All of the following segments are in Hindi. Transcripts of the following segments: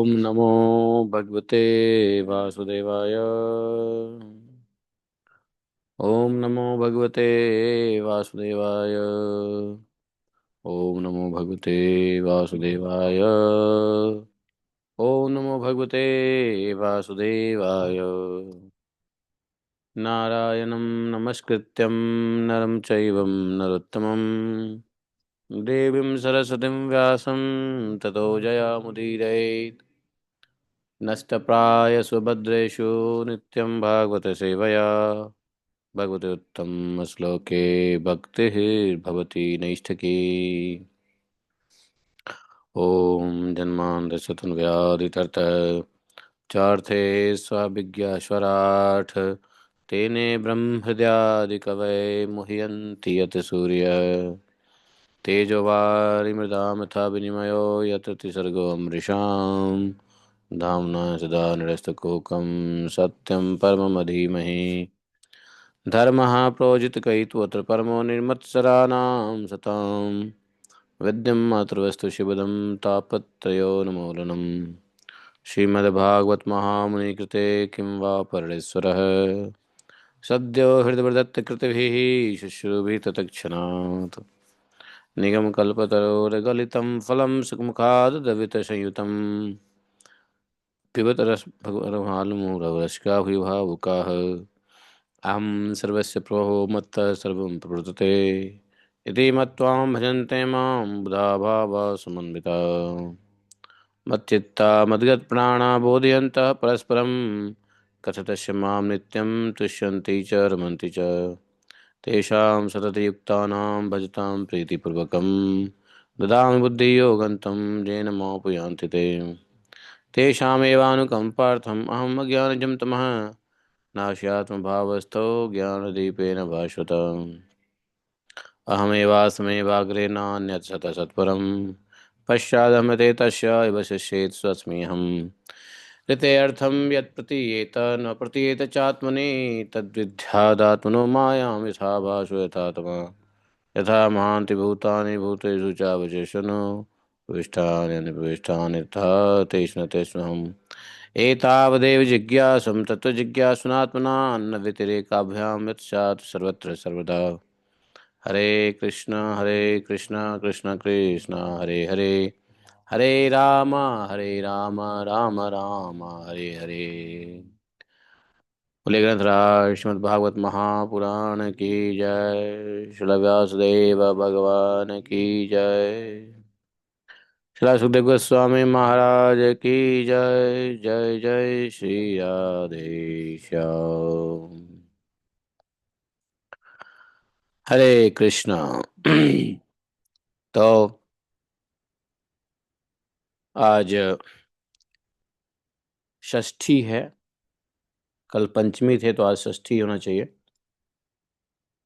ओम नमो भगवते वासुदेवाय। ओम नमो भगवते वासुदेवाय। ओम नमो भगवते वासुदेवाय। ओम नमो भगवते वासुदेवाय। नारायणं नमस्कृत्यं नरं चैव नरोत्तमं देवीं सरस्वतीं व्यासं ततो जयामुदीरयेत्। नष्टप्रायस्वभद्रेषु नित्यं भागवत सेवया भगवते उत्तम श्लोके भक्तिर्भवति नैष्ठिकी। ॐ जन्मान्तशतव्याधितर्थ चार्थे स्वाभिज्ञाश्वराट् तेने ब्रह्महृदयादिकवये मुह्यन्ति यत् सूर्यः तेजोवारिमृदां यथा विनिमयो यत्र त्रिसर्गो मृषां धाम्ना सदा निरस्तकुहकं सत्यं परममधीमहि धर्मः प्रोजितकैतवोऽत्र परमो निर्मत्सराणां सतां विद्यं मातृवस्तु शिवदं तापत्रयोन्मूलनं श्रीमद्भागवत महामुनिकृते किं वा परमेश्वरः सद्यो हृदयदत्तकृतिभिः शुश्रूभिः तत्क्षणात् निगमकल्पतरोर्गलितं फलं सुखमुखादद्रवितसंयुतं पिबत रस भगवन्हालमुरवरसिकाभिभावुकाः अहं सर्वस्य प्रभो मत्तः सर्वं प्रवर्तते इति मत्वा भजन्ते मां बुधा भावा समन्विता मच्चित्ता मद्गतप्राणा बोधयन्तः परस्परं कथयन्तः मां नित्यं तुष्यन्ति च रमन्ति च तेषां सततयुक्तानां भजतां प्रीतिपूर्वकं ददामि बुद्धियोगन्तं येन मोपयान्ति ते तेषामेवानुकम्पार्थम् अहम् अज्ञानजं तमः नाशयात्मभावस्थो ज्ञानदीपेन भास्वत अहमेवास्मैवाग्रे नान्यत् सतसत्परं पश्चादहमते तस्य विवशिष्येत् स्वस्म्यहम् ऋतेऽर्थं यत् प्रतीयेत न प्रतीयेत चात्मनि तद्विद्यादात्मनो मायां यथा भासो यथा तमः यथा महान्ति भूतानि भूतेषु चावशेषनो उपविष्टानि तथा तेषु न तेष्वहम् एतावदेव जिज्ञासं तत्त्वजिज्ञासुनात्मना न व्यतिरेकाभ्यां यत् स्यात् सर्वत्र सर्वदा हरे कृष्ण कृष्ण कृष्ण हरे हरे हरे राम राम राम हरे हरे। बोले ग्रंथराज श्रीमद् भागवत महापुराण की जय। श्रील व्यासदेव भगवान की जय। श्रील सुखदेव गोस्वामी महाराज की जय। जय जय श्री राधे श्याम। हरे कृष्णा। तो आज षष्ठी है। कल पंचमी थे तो आज षष्ठी होना चाहिए।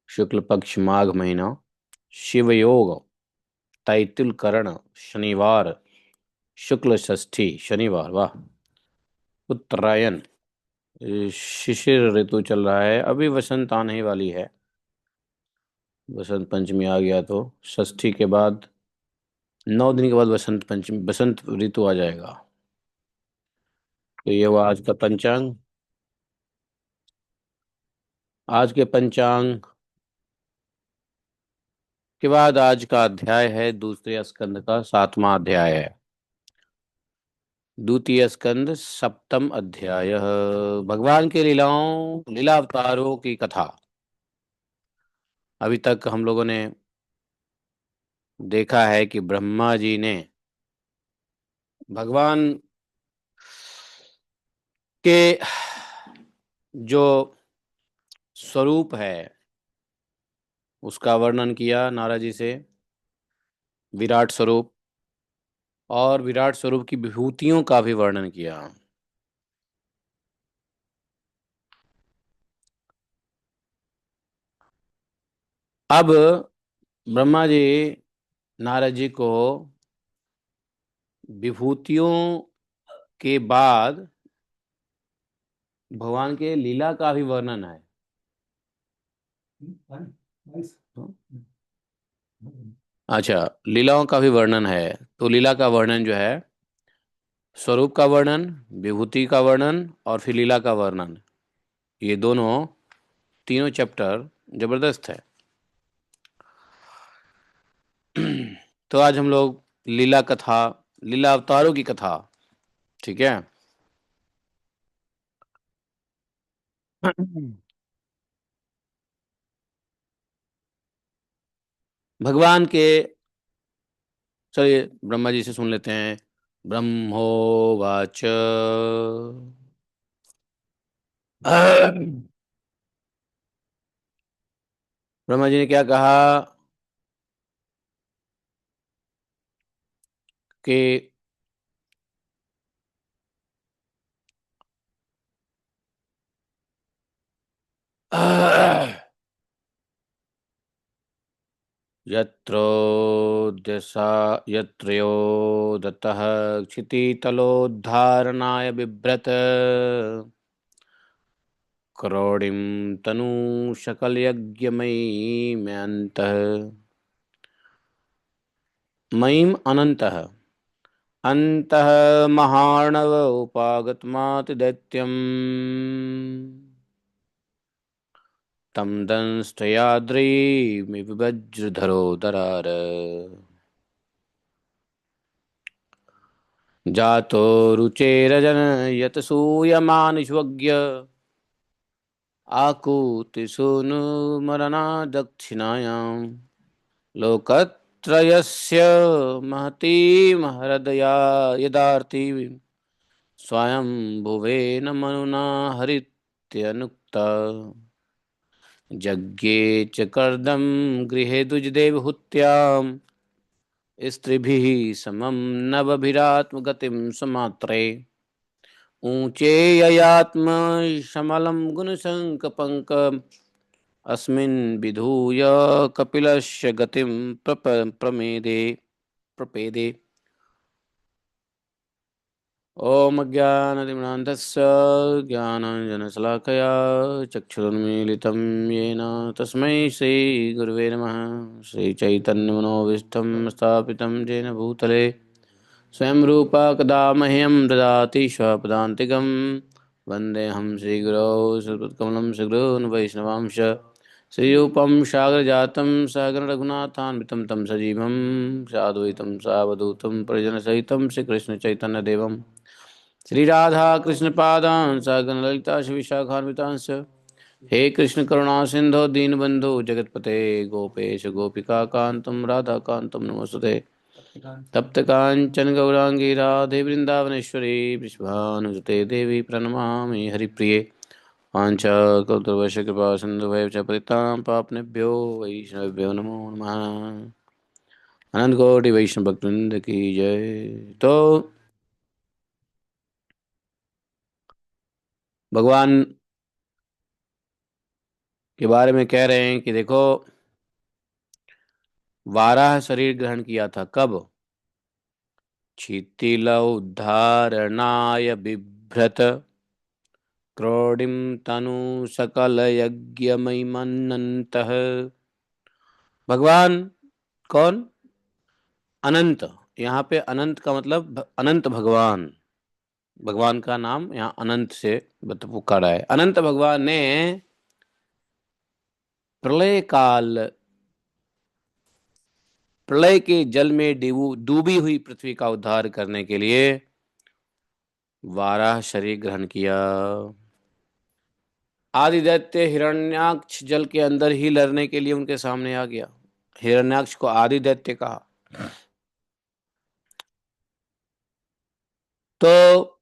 शुक्ल पक्ष माघ महीना शिव योग तैतुल करण शनिवार शुक्ल षष्ठी शनिवार। वाह। उत्तरायण शिशिर ऋतु चल रहा है। अभी वसंत आने ही वाली है। बसंत पंचमी आ गया तो षष्ठी के बाद 9 दिन के बाद बसंत पंचमी बसंत ऋतु आ जाएगा। तो ये हुआ आज का पंचांग। आज के पंचांग के बाद आज का अध्याय है दूसरे स्कंद का 7वां अध्याय है। द्वितीय स्कंद सप्तम अध्याय। भगवान के लीलाओं लीला अवतारों की कथा। अभी तक हम लोगों ने देखा है कि ब्रह्मा जी ने भगवान के जो स्वरूप है उसका वर्णन किया नारद जी से। विराट स्वरूप और विराट स्वरूप की विभूतियों का भी वर्णन किया। अब ब्रह्मा जी नारद जी को विभूतियों के बाद भगवान के लीला का भी वर्णन है। अच्छा, लीलाओं का भी वर्णन है। तो लीला का वर्णन जो है स्वरूप का वर्णन, विभूति का वर्णन और फिर लीला का वर्णन, ये दोनों तीनों चैप्टर जबरदस्त है। तो आज हम लोग लीला कथा, लीला अवतारों की कथा, ठीक है। भगवान के, चलिए ब्रह्मा जी से सुन लेते हैं। ब्रह्मोवाच। ब्रह्मा जी ने क्या कहा कि यत्रोद्यसा यत्रयो दत्तः क्षितितलोद्धारणाय बिभ्रत क्रोडिं तनु शकलयज्ञमयीम्यन्तः मयीम् अनन्तः अन्तः महार्णव उपागतमातिदैत्यम् तं दंष्ट्रयाद्रिमिव वज्रधरो दरार जातो रुचेरजन यतसूयमानिष्वज्ञ आकूतिसूनुमरणा दक्षिणायाम् लोकत्रयस्य महती महृदया यदार्ति स्वयं भुवेन मनुना हरित्यनुक्ता यज्ञे च कर्दम गृहे द्विजदेवहूत्याम् स्त्रिभिः समं नवभिरात्मगतिं समात्रे ऊंचे ययात्म शमलं गुणशङ्कपङ्क अस्मिन् विधूय कपिलस्य गतिं प्रमेदे प्रपेदे। ॐ अज्ञानतिमिरान्धस्य ज्ञानाञ्जनशलाकया चक्षुरुन्मीलितं येन तस्मै श्रीगुरुवे नमः। श्रीचैतन्यमनोभीष्टं स्थापितं येन भूतले स्वयं रूपा कदा मह्यं ददाति स्वपदान्तिकं। वन्देऽहं श्रीगुरौ श्रीपदकमलं श्रीगुरून् वैष्णवांश श्रीरूपं सागरजातं सहगण रघुनाथान्वितं तं सजीवं साद्वैतं सावधूतं परिजनसहितं श्रीकृष्णचैतन्यदेवं श्रीराधा कृष्णपादान् सहगण ललिता श्रीविशाखान्वितांश। हे कृष्ण करुणा सिंधु दीनबंधु जगतपते गोपेश गोपिका कांतम राधा कांतम नमोस्तुते। तप्त कांचन गौरांगी राधे वृंदावनेश्वरी वृषभानुसुते देवी प्रणमामि हरिप्रिये। वाञ्छाकल्पतरुश्च कृपा सिन्धुभ्यो च पतितानां पावनेभ्यो वैष्णवेभ्यो नमो नमः। अनंत कोटि वैष्णव भक्तवृंद की जय। तो भगवान के बारे में कह रहे हैं कि देखो, वाराह शरीर ग्रहण किया था कब? क्षितिल उद्धारणाय बिभ्रत क्रोडिम तनु सकल यज्ञमयीमनन्तः। भगवान कौन? अनंत। यहाँ पे अनंत का मतलब अनंत भगवान। भगवान का नाम यहाँ अनंत से पुकारा है। अनंत भगवान ने प्रलय काल, प्रलय के जल में डूबी हुई पृथ्वी का उद्धार करने के लिए वाराह शरीर ग्रहण किया। आदिदैत्य हिरण्याक्ष जल के अंदर ही लड़ने के लिए उनके सामने आ गया। हिरण्याक्ष को आदिदैत्य कहा। तो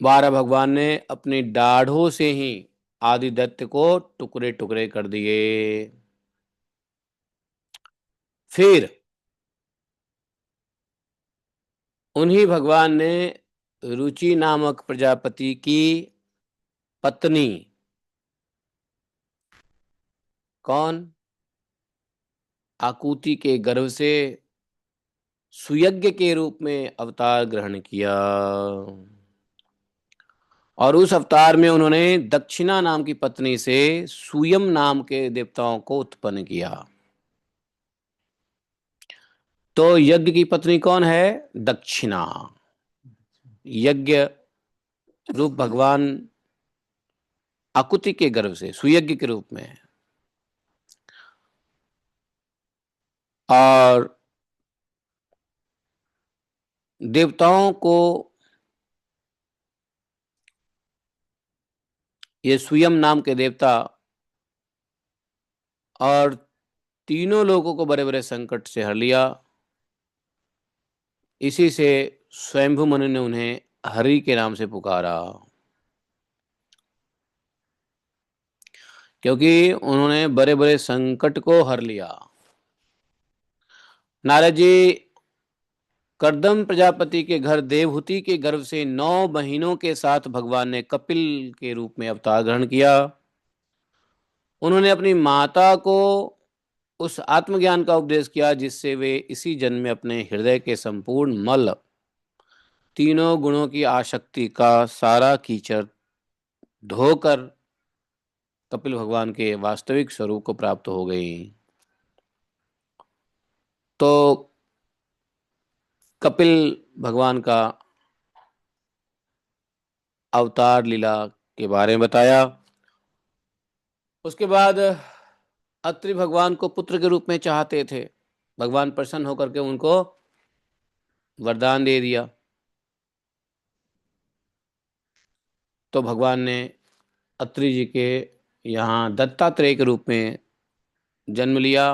वारा भगवान ने अपनी दाढ़ों से ही आदिदैत्य को टुकड़े टुकड़े कर दिए। फिर उन्हीं भगवान ने रुचि नामक प्रजापति की पत्नी, कौन, आकुति के गर्भ से सुयज्ञ के रूप में अवतार ग्रहण किया। और उस अवतार में उन्होंने दक्षिणा नाम की पत्नी से सूयम नाम के देवताओं को उत्पन्न किया। तो यज्ञ की पत्नी कौन है? दक्षिणा। यज्ञ रूप भगवान आकुति के गर्भ से सुयज्ञ के रूप में है। और देवताओं को ये स्वयं नाम के देवता और तीनों लोगों को बड़े बड़े संकट से हर लिया। इसी से स्वयंभू मनु ने उन्हें हरि के नाम से पुकारा, क्योंकि उन्होंने बड़े बड़े संकट को हर लिया। नारद जी कर्दम प्रजापति के घर देवहूति के गर्भ से 9 महीनों के साथ भगवान ने कपिल के रूप में अवतार ग्रहण किया। उन्होंने अपनी माता को उस आत्मज्ञान का उपदेश किया जिससे वे इसी जन्म में अपने हृदय के संपूर्ण मल, तीनों गुणों की आसक्ति का सारा कीचड़ धोकर कपिल भगवान के वास्तविक स्वरूप को प्राप्त हो गई। तो कपिल भगवान का अवतार लीला के बारे में बताया। उसके बाद अत्रि भगवान को पुत्र के रूप में चाहते थे। भगवान प्रसन्न होकर के उनको वरदान दे दिया। तो भगवान ने अत्रि जी के यहाँ दत्तात्रेय के रूप में जन्म लिया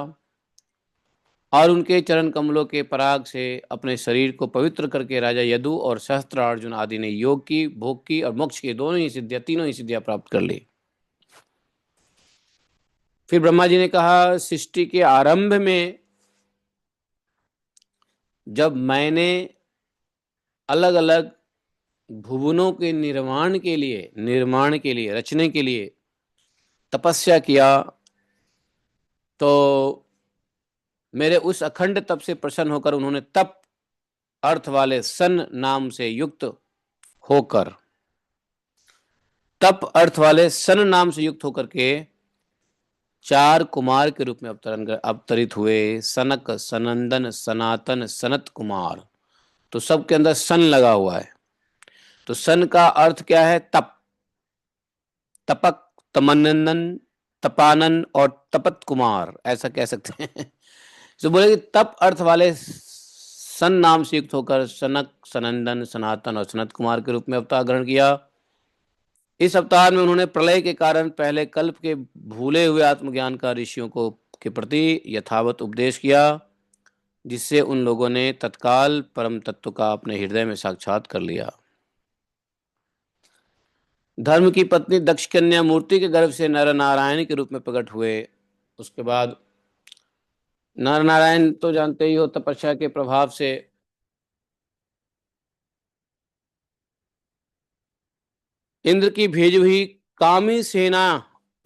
और उनके चरण कमलों के पराग से अपने शरीर को पवित्र करके राजा यदु और सहस्त्रार्जुन आदि ने योग की, भोग की और मोक्ष की दोनों ही सिद्धियां, तीनों ही सिद्धियां प्राप्त कर ली। फिर ब्रह्मा जी ने कहा, सृष्टि के आरंभ में जब मैंने अलग अलग भुवनों के निर्माण के लिए रचने के लिए तपस्या किया, तो मेरे उस अखंड तप से प्रसन्न होकर उन्होंने तप अर्थ वाले सन नाम से युक्त होकर के 4 कुमार के रूप में अवतरित हुए। सनक, सनंदन, सनातन, सनत कुमार। तो सबके अंदर सन लगा हुआ है। तो सन का अर्थ क्या है? तप, तपक, तमन्नन, तपानन और तपत कुमार, ऐसा कह सकते हैं। तो बोले कि तप अर्थ वाले सन नाम से युक्त होकर सनक, सनंदन, सनातन और सनत कुमार के रूप में अवतार ग्रहण किया। इस अवतार में उन्होंने प्रलय के कारण पहले कल्प के भूले हुए आत्मज्ञान का ऋषियों को के प्रति यथावत उपदेश किया, जिससे उन लोगों ने तत्काल परम तत्व का अपने हृदय में साक्षात कर लिया। धर्म की पत्नी दक्ष कन्या मूर्ति के गर्भ से नर नारायण के रूप में प्रकट हुए। उसके बाद नर नारायण तो जानते ही हो, तपस्या के प्रभाव से इंद्र की भेजी हुई कामी सेना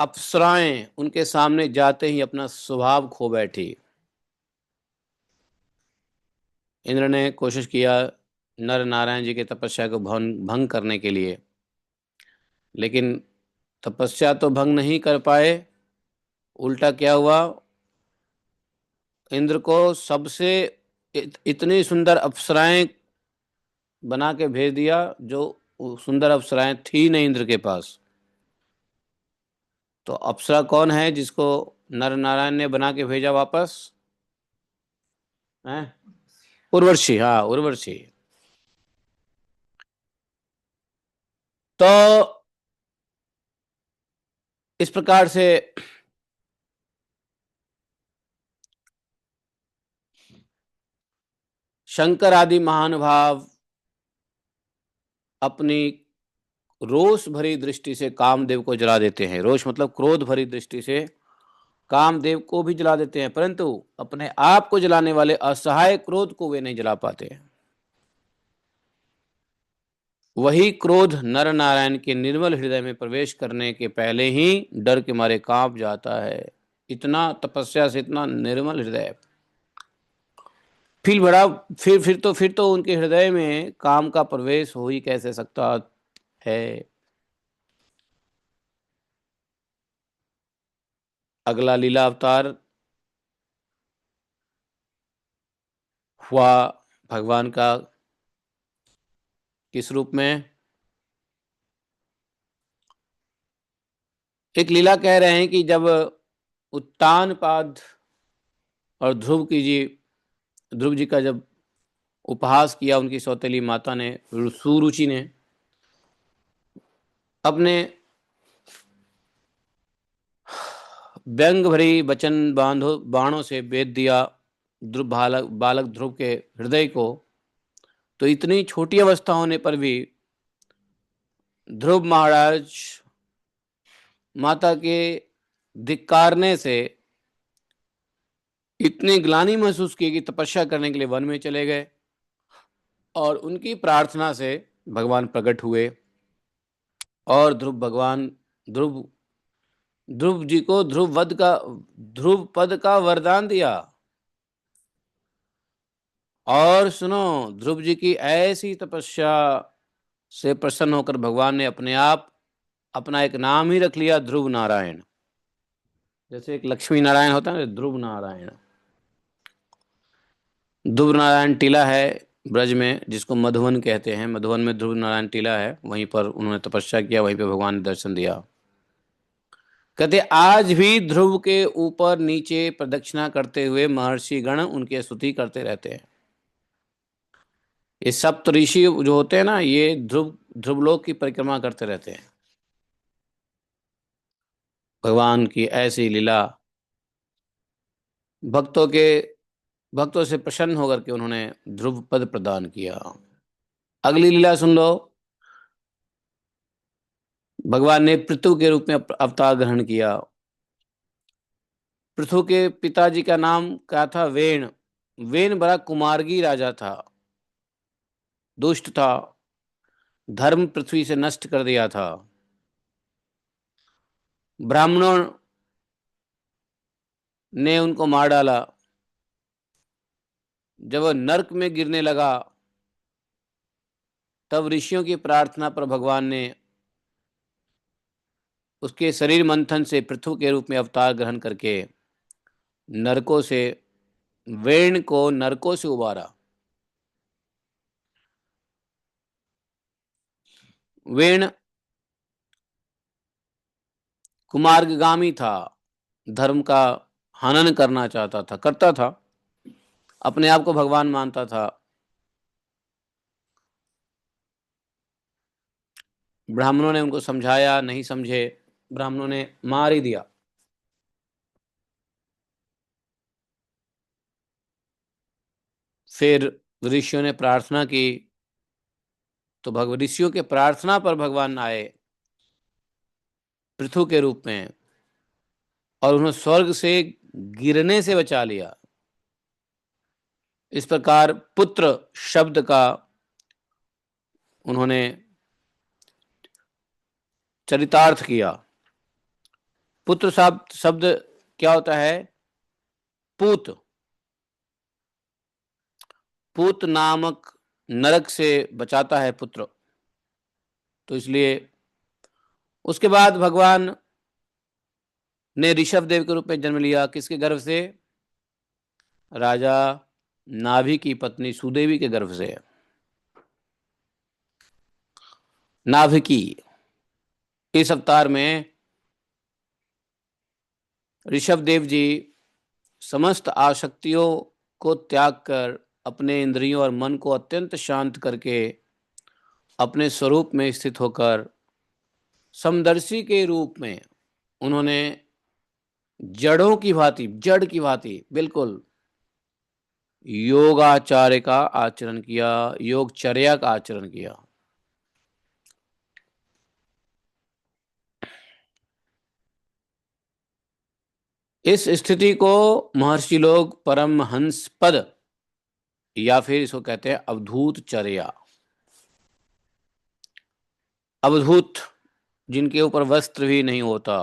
अप्सराएं उनके सामने जाते ही अपना स्वभाव खो बैठी। इंद्र ने कोशिश किया नर नारायण जी की तपस्या को भंग करने के लिए, लेकिन तपस्या तो भंग नहीं कर पाए। उल्टा क्या हुआ, इंद्र को सबसे इतनी सुंदर अप्सराएं बना के भेज दिया, जो सुंदर अप्सराएं थी नहीं इंद्र के पास। तो अप्सरा कौन है जिसको नर नारायण ने बना के भेजा वापस? है उर्वशी। हाँ, उर्वशी। तो इस प्रकार से शंकर आदि महानुभाव अपनी रोष भरी दृष्टि से कामदेव को जला देते हैं। रोष मतलब क्रोध भरी दृष्टि से कामदेव को भी जला देते हैं, परंतु अपने आप को जलाने वाले असहाय क्रोध को वे नहीं जला पाते हैं। वही क्रोध नर नारायण के निर्मल हृदय में प्रवेश करने के पहले ही डर के मारे कांप जाता है। इतना तपस्या से इतना निर्मल हृदय। फिर बड़ा फिर तो उनके हृदय में काम का प्रवेश हो ही कैसे सकता है। अगला लीला अवतार हुआ भगवान का किस रूप में? एक लीला कह रहे हैं कि जब उत्तानपाद और ध्रुव जी का जब उपहास किया उनकी सौतेली माता ने, सुरुचि ने, अपने व्यंग भरी वचन बाणों से भेद दिया ध्रुव बालक ध्रुव के हृदय को, तो इतनी छोटी अवस्था होने पर भी ध्रुव महाराज माता के धिक्कारने से इतनी ग्लानि महसूस की कि तपस्या करने के लिए वन में चले गए, और उनकी प्रार्थना से भगवान प्रकट हुए और ध्रुव ध्रुव जी को ध्रुव पद का वरदान दिया। और सुनो, ध्रुव जी की ऐसी तपस्या से प्रसन्न होकर भगवान ने अपने आप अपना एक नाम ही रख लिया, ध्रुव नारायण। जैसे एक लक्ष्मी नारायण होता है ना, ध्रुव नारायण। ध्रुव नारायण टीला है ब्रज में, जिसको मधुवन कहते हैं। मधुवन में ध्रुव नारायण टीला है, वहीं पर उन्होंने तपस्या किया, वहीं पर भगवान ने दर्शन दिया। कहते आज भी ध्रुव के ऊपर नीचे प्रदक्षिणा करते हुए महर्षि गण उनकी स्तुति करते रहते हैं। ये सप्त ऋषि जो होते हैं ना, ये ध्रुवलोक की परिक्रमा करते रहते हैं। भगवान की ऐसी लीला, भक्तों के भक्तों से प्रसन्न होकर के उन्होंने ध्रुव पद प्रदान किया। अगली लीला सुन लो। भगवान ने पृथु के रूप में अवतार ग्रहण किया। पृथु के पिताजी का नाम क्या था? वेण। वेण बड़ा कुमार्गी राजा था, दुष्ट था, धर्म पृथ्वी से नष्ट कर दिया था। ब्राह्मणों ने उनको मार डाला। जब वह नरक में गिरने लगा, तब ऋषियों की प्रार्थना पर भगवान ने उसके शरीर मंथन से पृथु के रूप में अवतार ग्रहण करके नरकों से वेण को नरकों से उबारा। वेण कुमार्गगामी था, धर्म का हनन करना चाहता था, करता था, अपने आप को भगवान मानता था। ब्राह्मणों ने उनको समझाया, नहीं समझे, ब्राह्मणों ने मार ही दिया। फिर ऋषियों ने प्रार्थना की, तो ऋषियों के प्रार्थना पर भगवान आए पृथु के रूप में, और उन्होंने स्वर्ग से गिरने से बचा लिया। इस प्रकार पुत्र शब्द का उन्होंने चरितार्थ किया। पुत्र शब्द शब्द क्या होता है? पूत। पूत नामक नरक से बचाता है पुत्र। तो इसलिए उसके बाद भगवान ने ऋषभ देव के रूप में जन्म लिया। किसके गर्भ से? राजा नाभि की पत्नी सुदेवी के गर्भ से। नाभिकी। इस अवतार में ऋषभ देव जी समस्त आसक्तियों को त्याग कर अपने इंद्रियों और मन को अत्यंत शांत करके अपने स्वरूप में स्थित होकर समदर्शी के रूप में उन्होंने जड़ की भांति बिल्कुल योगाचार्य का आचरण किया, योगचर्या का आचरण किया। इस स्थिति को महर्षि लोग परमहंस पद या फिर इसको कहते हैं अवधूत चर्या। अवधूत, जिनके ऊपर वस्त्र भी नहीं होता।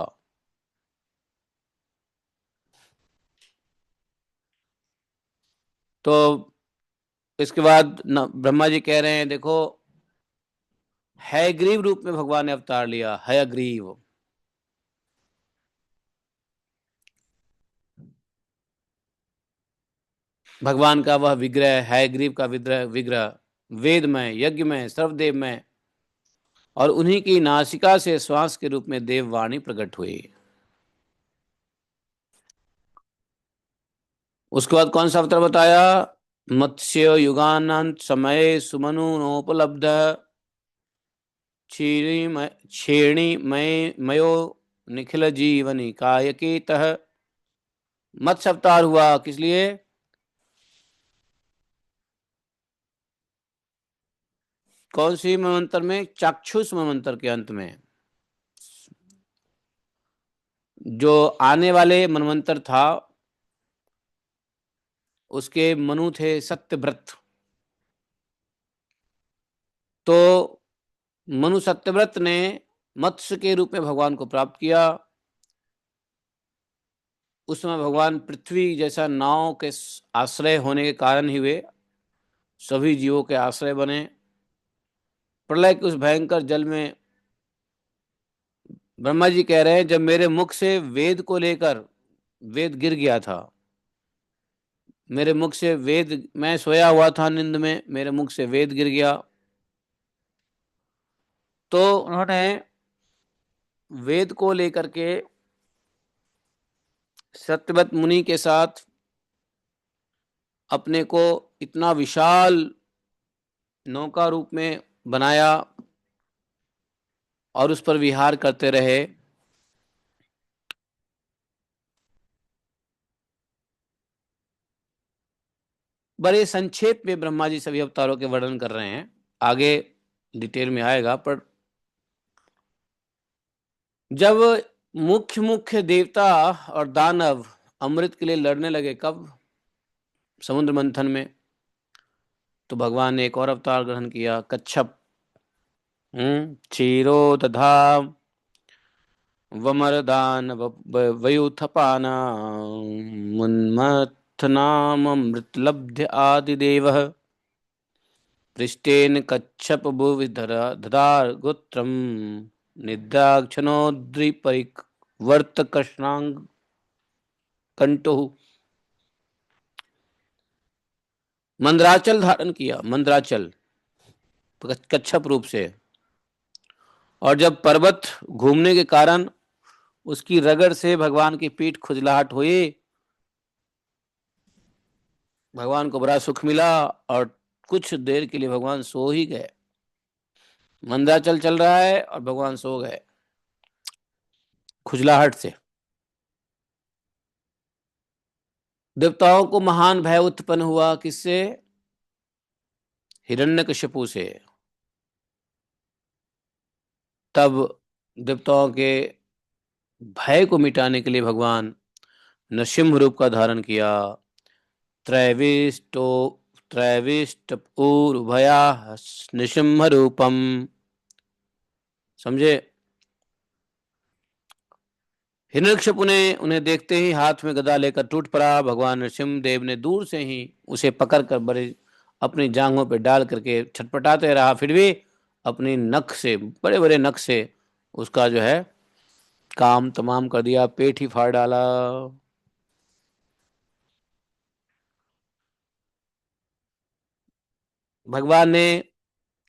तो इसके बाद ब्रह्मा जी कह रहे हैं, देखो हयग्रीव रूप में भगवान ने अवतार लिया। हयग्रीव। भगवान का वह विग्रह है, ग्रीव का विग्रह विग्रह वेदमय, यज्ञमय, सर्वदेवमय, और उन्हीं की नासिका से श्वास के रूप में देववाणी प्रकट हुई। उसके बाद कौन सा अवतार बताया? मत्स्य युगानंत समय सुमनु नोपलब्ध छेणी मय मयो निखिल जीवनी कायकेतः। मत्स्य अवतार हुआ किस लिए? कौन सी मनवंतर में? चाक्षुष मनवंतर के अंत में। जो आने वाले मनवंतर था उसके मनु थे सत्यव्रत। तो मनु सत्यव्रत ने मत्स्य के रूप में भगवान को प्राप्त किया। उस समय भगवान पृथ्वी जैसा नाव के आश्रय होने के कारण ही वे सभी जीवों के आश्रय बने। प्रलय के उस भयंकर जल में ब्रह्मा जी कह रहे हैं, जब मेरे मुख से वेद को लेकर वेद गिर गया था, मेरे मुख से वेद, मैं सोया हुआ था नींद में, मेरे मुख से वेद गिर गया। तो उन्होंने वेद को लेकर के सत्यव्रत मुनि के साथ अपने को इतना विशाल नौका रूप में बनाया और उस पर विहार करते रहे। बड़े संक्षेप में ब्रह्मा जी सभी अवतारों के वर्णन कर रहे हैं, आगे डिटेल में आएगा। पर जब मुख्य मुख्य देवता और दानव अमृत के लिए लड़ने लगे, कब? समुद्र मंथन में। तो भगवान ने एक और अवतार ग्रहण किया, कच्छप। क्षीरो दधा वमरदान वयुथपाना मुन्मथनामृतलब्ध आदिदेवः पृष्ठेन कच्छप भुवि दधार गोत्रम निद्राक्षणोद्रिपरिवर्त कृष्णांग कंटुः। मंद्राचल धारण किया, मंद्राचल कच्छप रूप से। और जब पर्वत घूमने के कारण उसकी रगड़ से भगवान की पीठ खुजलाहट हुई, भगवान को बड़ा सुख मिला और कुछ देर के लिए भगवान सो ही गए। मंदाचल चल रहा है और भगवान सो गए खुजलाहट से। देवताओं को महान भय उत्पन्न हुआ, किससे? हिरण्यकशिपु से। तब देवताओं के भय को मिटाने के लिए भगवान नृसिंह रूप का धारण किया। त्रैविष्टो त्रैविष्टपूर्वया नृसिंह रूपम। समझे? हिरण्यकशिपु ने उन्हें देखते ही हाथ में गदा लेकर टूट पड़ा। भगवान नृसिंह देव ने दूर से ही उसे पकड़कर बड़े अपनी जांघों पर डाल करके छटपटाते रहा, फिर भी अपनी नख से, बड़े बड़े नख से उसका जो है काम तमाम कर दिया, पेट ही फाड़ डाला। भगवान ने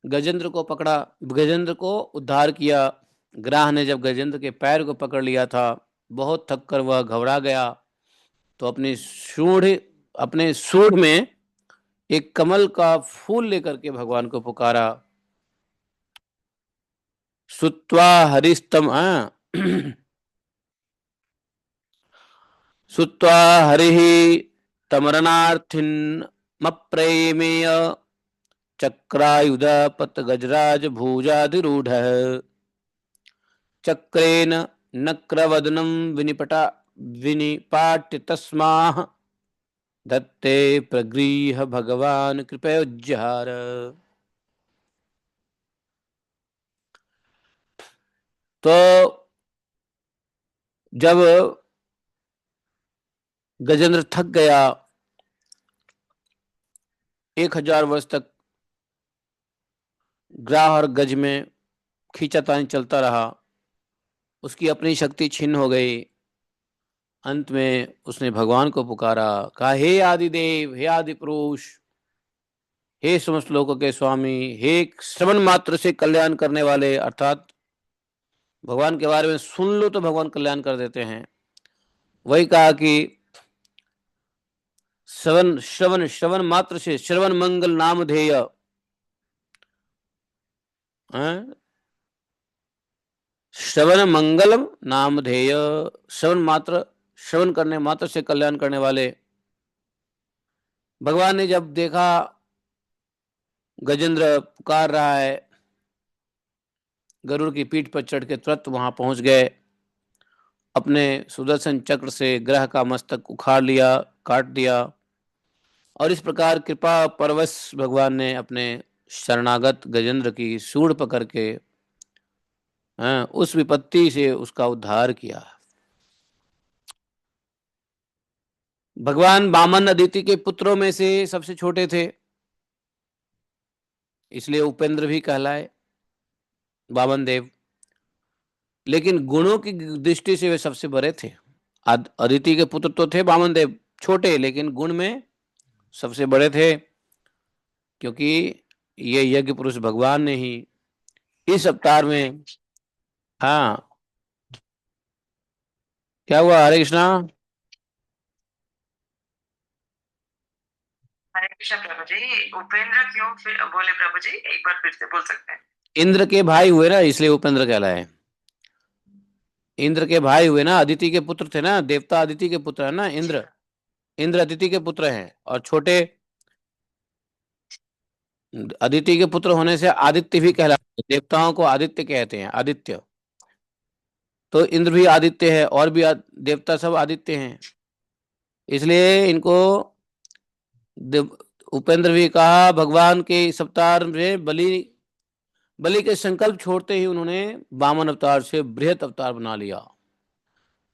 गजेंद्र को पकड़ा, गजेंद्र को उद्धार किया। ग्राह ने जब गजेंद्र के पैर को पकड़ लिया था, बहुत थक कर वह घबरा गया, तो अपने सूंड में एक कमल का फूल लेकर के भगवान को पुकारा। सुत्वा हरिस्तम सुत्वा हरिः तमरनार्थिन्मप्रेमेय चक्रायुध पत गजराज भूजाधिरूढ़ चक्रेन नक्रवदनम विनिपटा विनिपाट्य तस्माः दत्ते प्रगृह्य भगवान कृपयोज्जहार। तो जब गजेंद्र थक गया, 1000 वर्ष तक ग्राह और गज में खींचातानी चलता रहा, उसकी अपनी शक्ति छिन्न हो गई। अंत में उसने भगवान को पुकारा, कहा, हे आदिदेव, हे आदि पुरुष, हे समस्त लोगों के स्वामी, हे श्रवण मात्र से कल्याण करने वाले, अर्थात भगवान के बारे में सुन लो तो भगवान कल्याण कर देते हैं। वही कहा कि श्रवण श्रवण श्रवण मात्र से, श्रवण मंगल नाम ध्येय, श्रवण मंगलम नाम ध्येय, श्रवण मात्र, श्रवण करने मात्र से कल्याण करने वाले। भगवान ने जब देखा गजेंद्र पुकार रहा है, गरुड़ की पीठ पर चढ़ के तुरंत वहां पहुंच गए, अपने सुदर्शन चक्र से ग्रह का मस्तक उखाड़ लिया, काट दिया, और इस प्रकार कृपा परवश भगवान ने अपने शरणागत गजेंद्र की सूंड पकड़ के उस विपत्ति से उसका उद्धार किया। भगवान वामन अदिति के पुत्रों में से सबसे छोटे थे, इसलिए उपेंद्र भी कहलाए वामन देव, लेकिन गुणों की दृष्टि से वे सबसे बड़े थे। अदिति के पुत्र तो थे वामन देव, छोटे, लेकिन गुण में सबसे बड़े थे, क्योंकि ये यज्ञ पुरुष भगवान ने ही इस अवतार में, हाँ, क्या हुआ? हरे कृष्णा। हरे कृष्ण प्रभु जी, उपेंद्र क्यों फिर बोले प्रभु जी? एक बार फिर से बोल सकते हैं? इंद्र के भाई हुए ना, इसलिए उपेंद्र कहलाए। इंद्र के भाई हुए ना, अदिति के पुत्र थे ना, देवता अदिति के पुत्र है ना इंद्र। इंद्र अदिति के पुत्र हैं, और छोटे अदिति के पुत्र होने से आदित्य भी कहलाते हैं। देवताओं को आदित्य कहते हैं, आदित्य। तो इंद्र भी आदित्य है, और भी देवता सब आदित्य हैं, इसलिए इनको उपेंद्र भी कहा। भगवान के इस अवतार में बलि बलि के संकल्प छोड़ते ही उन्होंने वामन अवतार से बृहत अवतार बना लिया,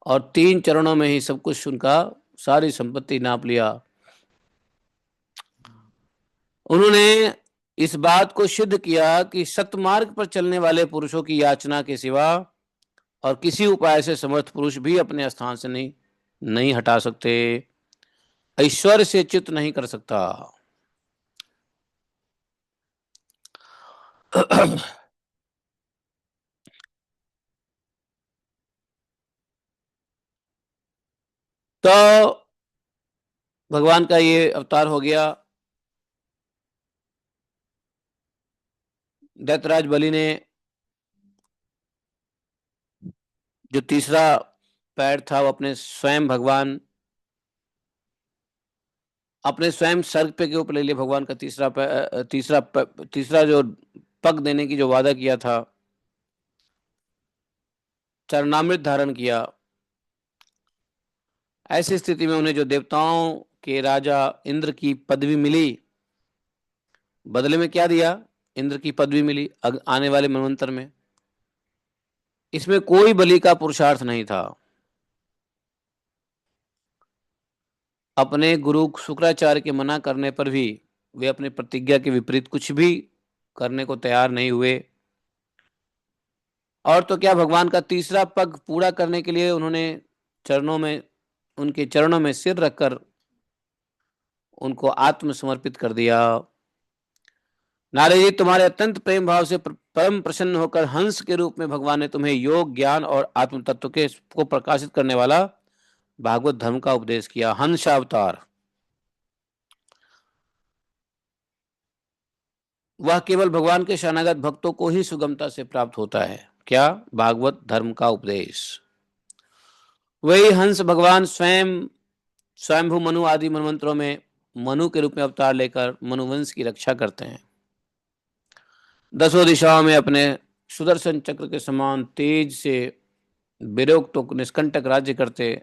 और 3 चरणों में ही सब कुछ उनका, सारी संपत्ति नाप लिया। उन्होंने इस बात को सिद्ध किया कि सतमार्ग पर चलने वाले पुरुषों की याचना के सिवा और किसी उपाय से समर्थ पुरुष भी अपने स्थान से नहीं नहीं हटा सकते, ऐश्वर्य से चित्त नहीं कर सकता। तो भगवान का ये अवतार हो गया। दैत्यराज बलि ने जो तीसरा पैर था, वो अपने स्वयं भगवान, अपने स्वयं सर्ग पे के ऊपर ले लिया। भगवान का तीसरा जो पग देने की जो वादा किया था, चरणामृत धारण किया। ऐसी स्थिति में उन्हें जो देवताओं के राजा इंद्र की पदवी मिली, बदले में क्या दिया? इंद्र की पदवी मिली आने वाले मनवंतर में। इसमें कोई बलि का पुरुषार्थ नहीं था। अपने गुरु शुक्राचार्य के मना करने पर भी वे अपने प्रतिज्ञा के विपरीत कुछ भी करने को तैयार नहीं हुए। और तो क्या, भगवान का तीसरा पग पूरा करने के लिए उन्होंने चरणों में, उनके चरणों में सिर रखकर उनको आत्मसमर्पित कर दिया। नारद जी, तुम्हारे अत्यंत प्रेम भाव से परम प्रसन्न होकर हंस के रूप में भगवान ने तुम्हें योग, ज्ञान और आत्म तत्व के को प्रकाशित करने वाला भागवत धर्म का उपदेश किया। हंसावतार वह केवल भगवान के शरणागत भक्तों को ही सुगमता से प्राप्त होता है। क्या? भागवत धर्म का उपदेश। वही हंस भगवान स्वयं स्वयंभू मनु आदि मनमंत्रों में मनु के रूप में अवतार लेकर मनुवंश की रक्षा करते हैं। दसों दिशाओं में अपने सुदर्शन चक्र के समान तेज से विरोक्त निष्कंटक राज्य करते,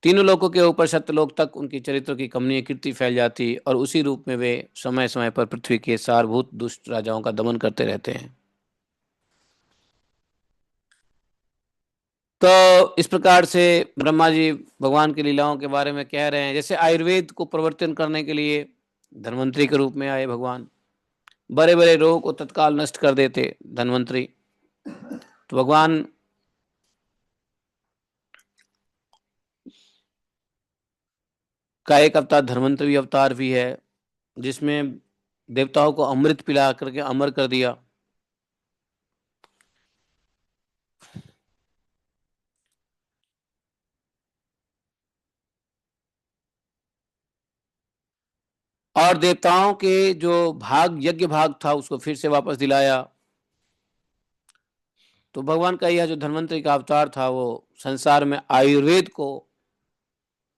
तीनों लोकों के ऊपर सत्यलोक तक उनकी चरित्र की कमनीय कीर्ति फैल जाती, और उसी रूप में वे समय समय पर पृथ्वी के सारभूत दुष्ट राजाओं का दमन करते रहते हैं। तो इस प्रकार से ब्रह्मा जी भगवान की लीलाओं के बारे में कह रहे हैं। जैसे आयुर्वेद को प्रवर्तन करने के लिए धन्वंतरी के रूप में आए भगवान, बड़े बड़े रोग को तत्काल नष्ट कर देते धन्वंतरी। तो भगवान का एक अवतार धन्वंतरी अवतार भी है, जिसमें देवताओं को अमृत पिला करके अमर कर दिया। और देवताओं के जो भाग, यज्ञ भाग था, उसको फिर से वापस दिलाया। तो भगवान का यह जो धन्वंतरी का अवतार था, वो संसार में आयुर्वेद को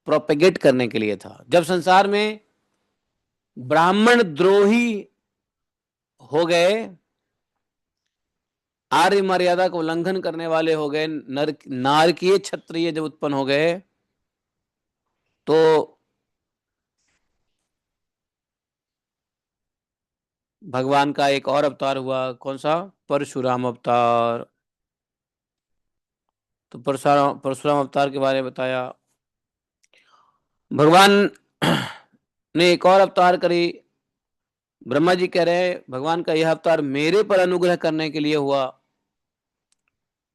प्रोपेगेट करने के लिए था। जब संसार में ब्राह्मण द्रोही हो गए, आर्य मर्यादा को उल्लंघन करने वाले हो गए, नारकीय क्षत्रिय जब उत्पन्न हो गए, तो भगवान का एक और अवतार हुआ। कौन सा? परशुराम अवतार। तो परशुराम परशुराम अवतार के बारे में बताया। भगवान ने एक और अवतार करी। ब्रह्मा जी कह रहे हैं भगवान का यह अवतार मेरे पर अनुग्रह करने के लिए हुआ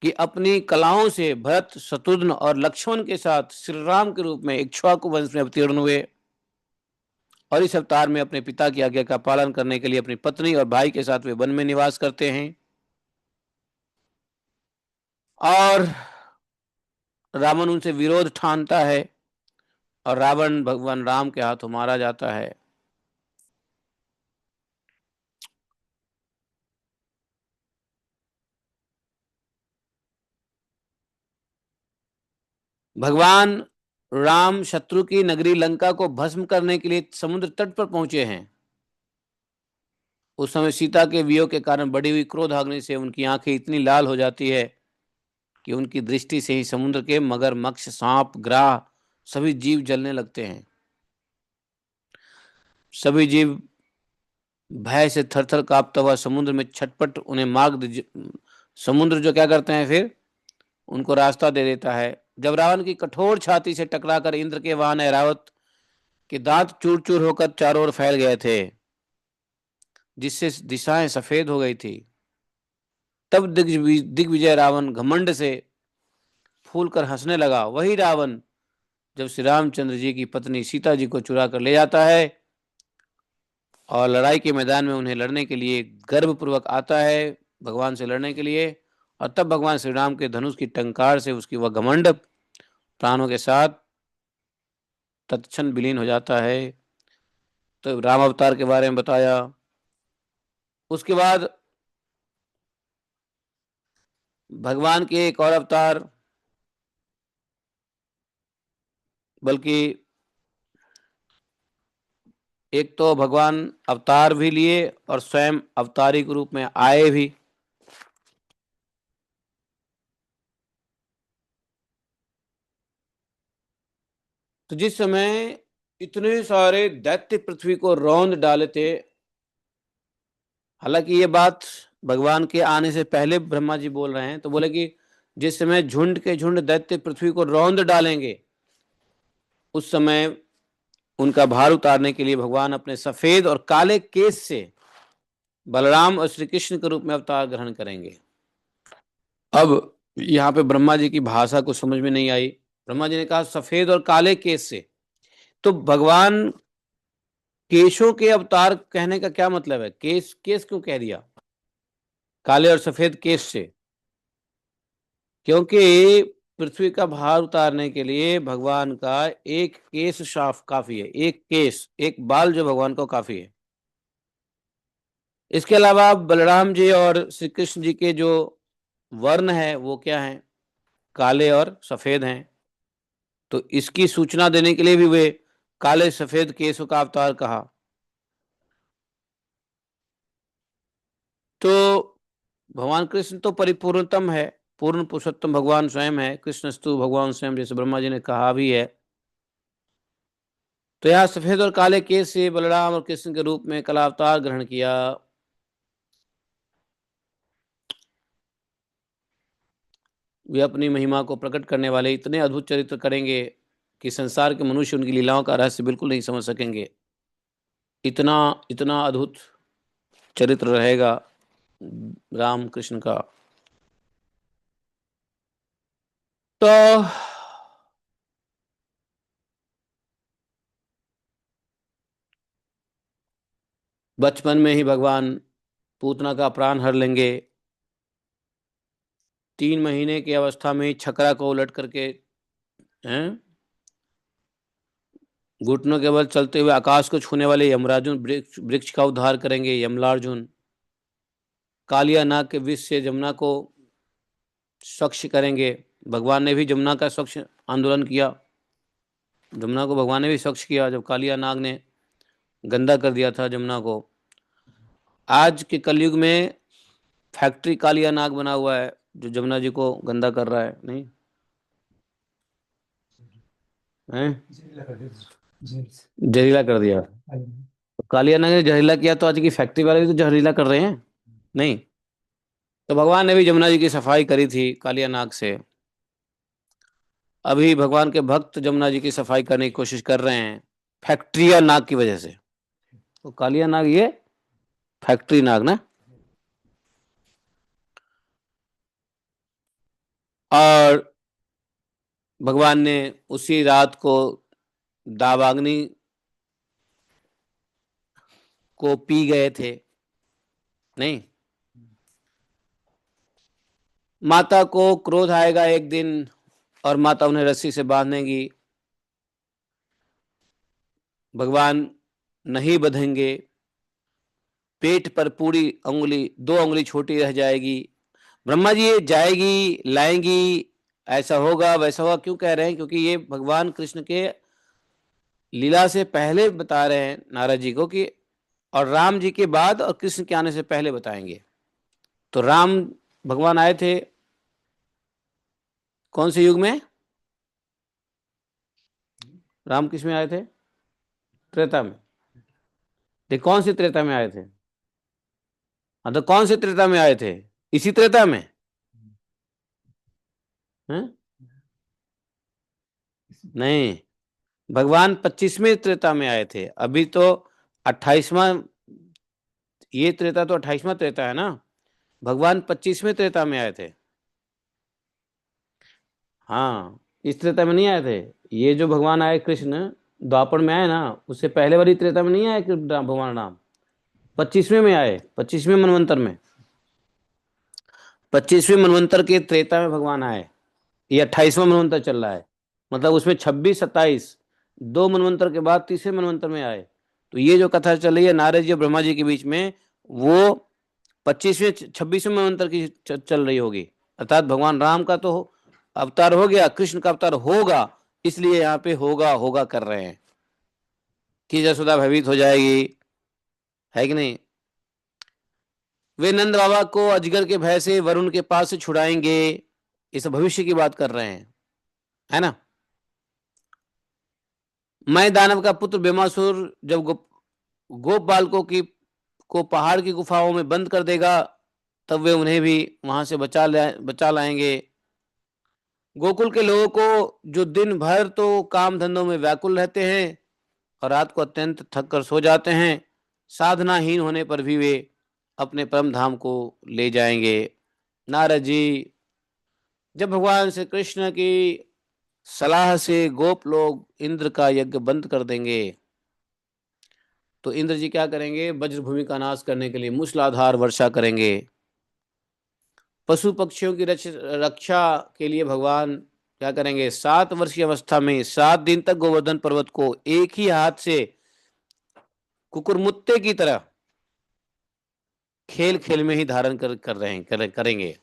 कि अपनी कलाओं से भरत, शत्रुघ्न और लक्ष्मण के साथ श्री राम के रूप में इक्ष्वाकु वंश में अवतीर्ण हुए, और इस अवतार में अपने पिता की आज्ञा का पालन करने के लिए अपनी पत्नी और भाई के साथ वे वन में निवास करते हैं। और रावण उनसे विरोध ठानता है, और रावण भगवान राम के हाथों मारा जाता है। भगवान राम शत्रु की नगरी लंका को भस्म करने के लिए समुद्र तट पर पहुंचे हैं। उस समय सीता के वियोग के कारण बढ़ी हुई क्रोध अग्नि से उनकी आंखें इतनी लाल हो जाती है कि उनकी दृष्टि से ही समुद्र के मगर, मत्स्य, सांप, ग्राह सभी जीव जलने लगते हैं। सभी जीव भय से थरथर कांपता हुआ समुद्र में छटपट उन्हें समुद्र जो क्या करते हैं, फिर उनको रास्ता दे देता है। जब रावण की कठोर छाती से टकराकर इंद्र के वाहन ऐरावत के दांत चूर चूर होकर चारों ओर फैल गए थे, जिससे दिशाएं सफेद हो गई थी, तब दिग्विजय रावण घमंड से फूल कर हंसने लगा। वही रावण जब श्री रामचंद्र जी की पत्नी सीता जी को चुरा कर ले जाता है और लड़ाई के मैदान में उन्हें लड़ने के लिए गर्वपूर्वक आता है, भगवान से लड़ने के लिए, और तब भगवान श्री राम के धनुष की टंकार से उसकी वह घमंड प्राणों के साथ तत्क्षण विलीन हो जाता है। तो राम अवतार के बारे में बताया। उसके बाद भगवान के एक और अवतार, बल्कि एक तो भगवान अवतार भी लिए और स्वयं अवतारी के रूप में आए भी। तो जिस समय इतने सारे दैत्य पृथ्वी को रौंद डाले थे, हालांकि ये बात भगवान के आने से पहले ब्रह्मा जी बोल रहे हैं, तो बोले कि जिस समय झुंड के झुंड दैत्य पृथ्वी को रौंद डालेंगे, उस समय उनका भार उतारने के लिए भगवान अपने सफेद और काले केस से बलराम और श्री कृष्ण के रूप में अवतार ग्रहण करेंगे। अब यहाँ पे ब्रह्मा जी की भाषा को समझ में नहीं आई। ब्रह्मा जी ने कहा सफेद और काले केस से, तो भगवान केशों के अवतार कहने का क्या मतलब है? केस केस क्यों कह दिया? काले और सफेद केस से, क्योंकि पृथ्वी का भार उतारने के लिए भगवान का एक केस साफ काफी है। एक केस, एक बाल जो भगवान को काफी है। इसके अलावा बलराम जी और श्री कृष्ण जी के जो वर्ण है वो क्या है? काले और सफेद हैं। तो इसकी सूचना देने के लिए भी वे काले सफेद केसों का अवतार कहा। तो भगवान कृष्ण तो परिपूर्णतम है, पूर्ण पुरुषोत्तम भगवान स्वयं है। कृष्णस्तु भगवान स्वयं, जैसे ब्रह्मा जी ने कहा भी है। तो यहाँ सफेद और काले केस से बलराम और कृष्ण के रूप में कला अवतार ग्रहण किया। वे अपनी महिमा को प्रकट करने वाले इतने अद्भुत चरित्र करेंगे कि संसार के मनुष्य उनकी लीलाओं का रहस्य बिल्कुल नहीं समझ सकेंगे। इतना इतना अद्भुत चरित्र रहेगा राम कृष्ण का। तो बचपन में ही भगवान पूतना का प्राण हर लेंगे। 3 महीने की अवस्था में ही छकरा को उलट करके, हैं, घुटनों के बल चलते हुए आकाश को छूने वाले यमराजुन वृक्ष वृक्ष का उद्धार करेंगे, यमलार्जुन। कालिया नाग के विष से जमुना को स्वच्छ करेंगे। भगवान ने भी जमुना का स्वच्छ आंदोलन किया। जमुना को भगवान ने भी स्वच्छ किया जब कालिया नाग ने गंदा कर दिया था जमुना को। आज के कलयुग में फैक्ट्री कालिया नाग बना हुआ है जो जमुना जी को गंदा कर रहा है, नहीं है? जहरीला कर दिया। तो कालिया नाग ने जहरीला किया तो आज की फैक्ट्री वाले भी तो जहरीला कर रहे हैं, नहीं? तो भगवान ने भी जमुना जी की सफाई करी थी कालिया नाग से। अभी भगवान के भक्त जमुना जी की सफाई करने की कोशिश कर रहे हैं फैक्ट्रिया नाग की वजह से। तो कालिया नाग ये फैक्ट्री नाग ना। और भगवान ने उसी रात को दावाग्नि को पी गए थे, नहीं? माता को क्रोध आएगा एक दिन और माता उन्हें रस्सी से बांधेगी। भगवान नहीं बंधेंगे। पेट पर पूरी उंगली, 2 उंगली छोटी रह जाएगी। ब्रह्मा जी ये जाएगी लाएंगी, ऐसा होगा वैसा होगा क्यों कह रहे हैं? क्योंकि ये भगवान कृष्ण के लीला से पहले बता रहे हैं नारद जी को कि, और राम जी के बाद और कृष्ण के आने से पहले बताएंगे। तो राम भगवान आए थे कौन से युग में? राम किस में आए थे? त्रेता में। देख कौन से त्रेता में आए थे? हाँ तो कौन से त्रेता में आए थे? इसी त्रेता में, हैं? नहीं, भगवान 25वें त्रेता में आए थे। अभी तो 28वां, ये त्रेता तो 28वां त्रेता है ना। भगवान 25वें त्रेता में आए थे। हाँ, इस त्रेता में नहीं आए थे। ये जो भगवान आए कृष्ण द्वापर में आए ना, उससे पहले वाली त्रेता में नहीं आए भगवान राम। 25वें में आए, 25वें मनवंतर में। 25वें मनवंतर के त्रेता में भगवान आए। ये 28वां मनवंतर चल रहा है, मतलब उसमें 26 27, 2 मनवंतर के बाद तीसरे मनवंतर में आए। तो ये जो कथा चल रही है नारद जी और ब्रह्मा जी के बीच में, वो 25वें 26वें मनवंतर की चल रही होगी। अर्थात भगवान राम का तो अवतार हो गया, कृष्ण का अवतार होगा, इसलिए यहाँ पे होगा होगा कर रहे हैं कि यशोदा भयभीत हो जाएगी, है कि नहीं? वे नंद बाबा को अजगर के भय से वरुण के पास से छुड़ाएंगे। इस भविष्य की बात कर रहे हैं, है ना? मैं दानव का पुत्र बेमासुर जब गोप बालकों की को पहाड़ की गुफाओं में बंद कर देगा, तब वे उन्हें भी वहां से बचा लाएंगे। गोकुल के लोगों को जो दिन भर तो काम धंधों में व्याकुल रहते हैं और रात को अत्यंत थक कर सो जाते हैं, साधनाहीन होने पर भी वे अपने परम धाम को ले जाएंगे। नारद जी, जब भगवान श्री कृष्ण की सलाह से गोप लोग इंद्र का यज्ञ बंद कर देंगे, तो इंद्र जी क्या करेंगे? वज्रभूमि का नाश करने के लिए मूसलाधार वर्षा करेंगे। पशु पक्षियों की रक्षा के लिए भगवान क्या करेंगे? 7 वर्ष की अवस्था में 7 दिन तक गोवर्धन पर्वत को एक ही हाथ से कुकुरमुत्ते की तरह खेल खेल में ही धारण कर रहे हैं, करेंगे।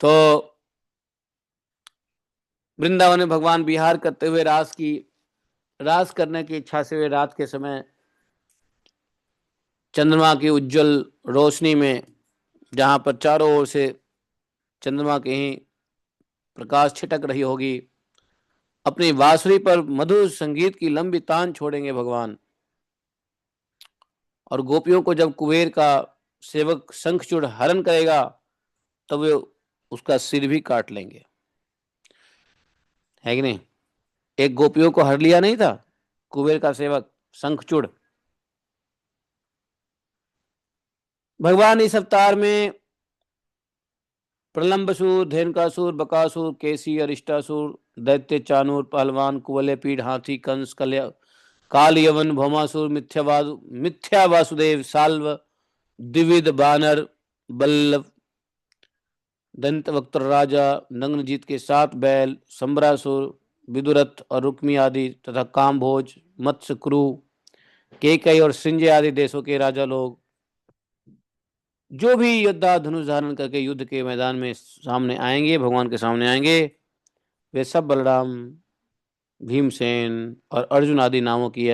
तो वृंदावन में भगवान विहार करते हुए रास करने की इच्छा से वे रात के समय चंद्रमा की उज्जवल रोशनी में, जहां पर चारों ओर से चंद्रमा के ही प्रकाश छिटक रही होगी, अपनी बांसुरी पर मधुर संगीत की लंबी तान छोड़ेंगे भगवान। और गोपियों को जब कुबेर का सेवक शंखचूड़ हरण करेगा, तब वे उसका सिर भी काट लेंगे, है कि नहीं? एक गोपियों को हर लिया नहीं था कुबेर का सेवक शंखचूड़। भगवान इस अवतार में प्रलंबसूर, धेनुकासुर, बकासुर, केसी, अरिष्टासुर, दैत्य, चाणूर, पहलवान, कुवलय, पीढ़, हाथी, कंस, कल्या काल यवन भौमासुर मिथ्या वासुदेव साल्व द्विविध बानर बल्लभ दंत वक्त राजा नग्नजीत के 7 बैल संबरासुर विदुरथ और रुक्मी आदि तथा कामभोज मत्स्य क्रू केकई और सिंजे आदि देशों के राजा लोग जो भी योद्धा धनुष धारण करके युद्ध के मैदान में सामने आएंगे, भगवान के सामने आएंगे, वे सब बलराम, भीमसेन और अर्जुन आदि नामों की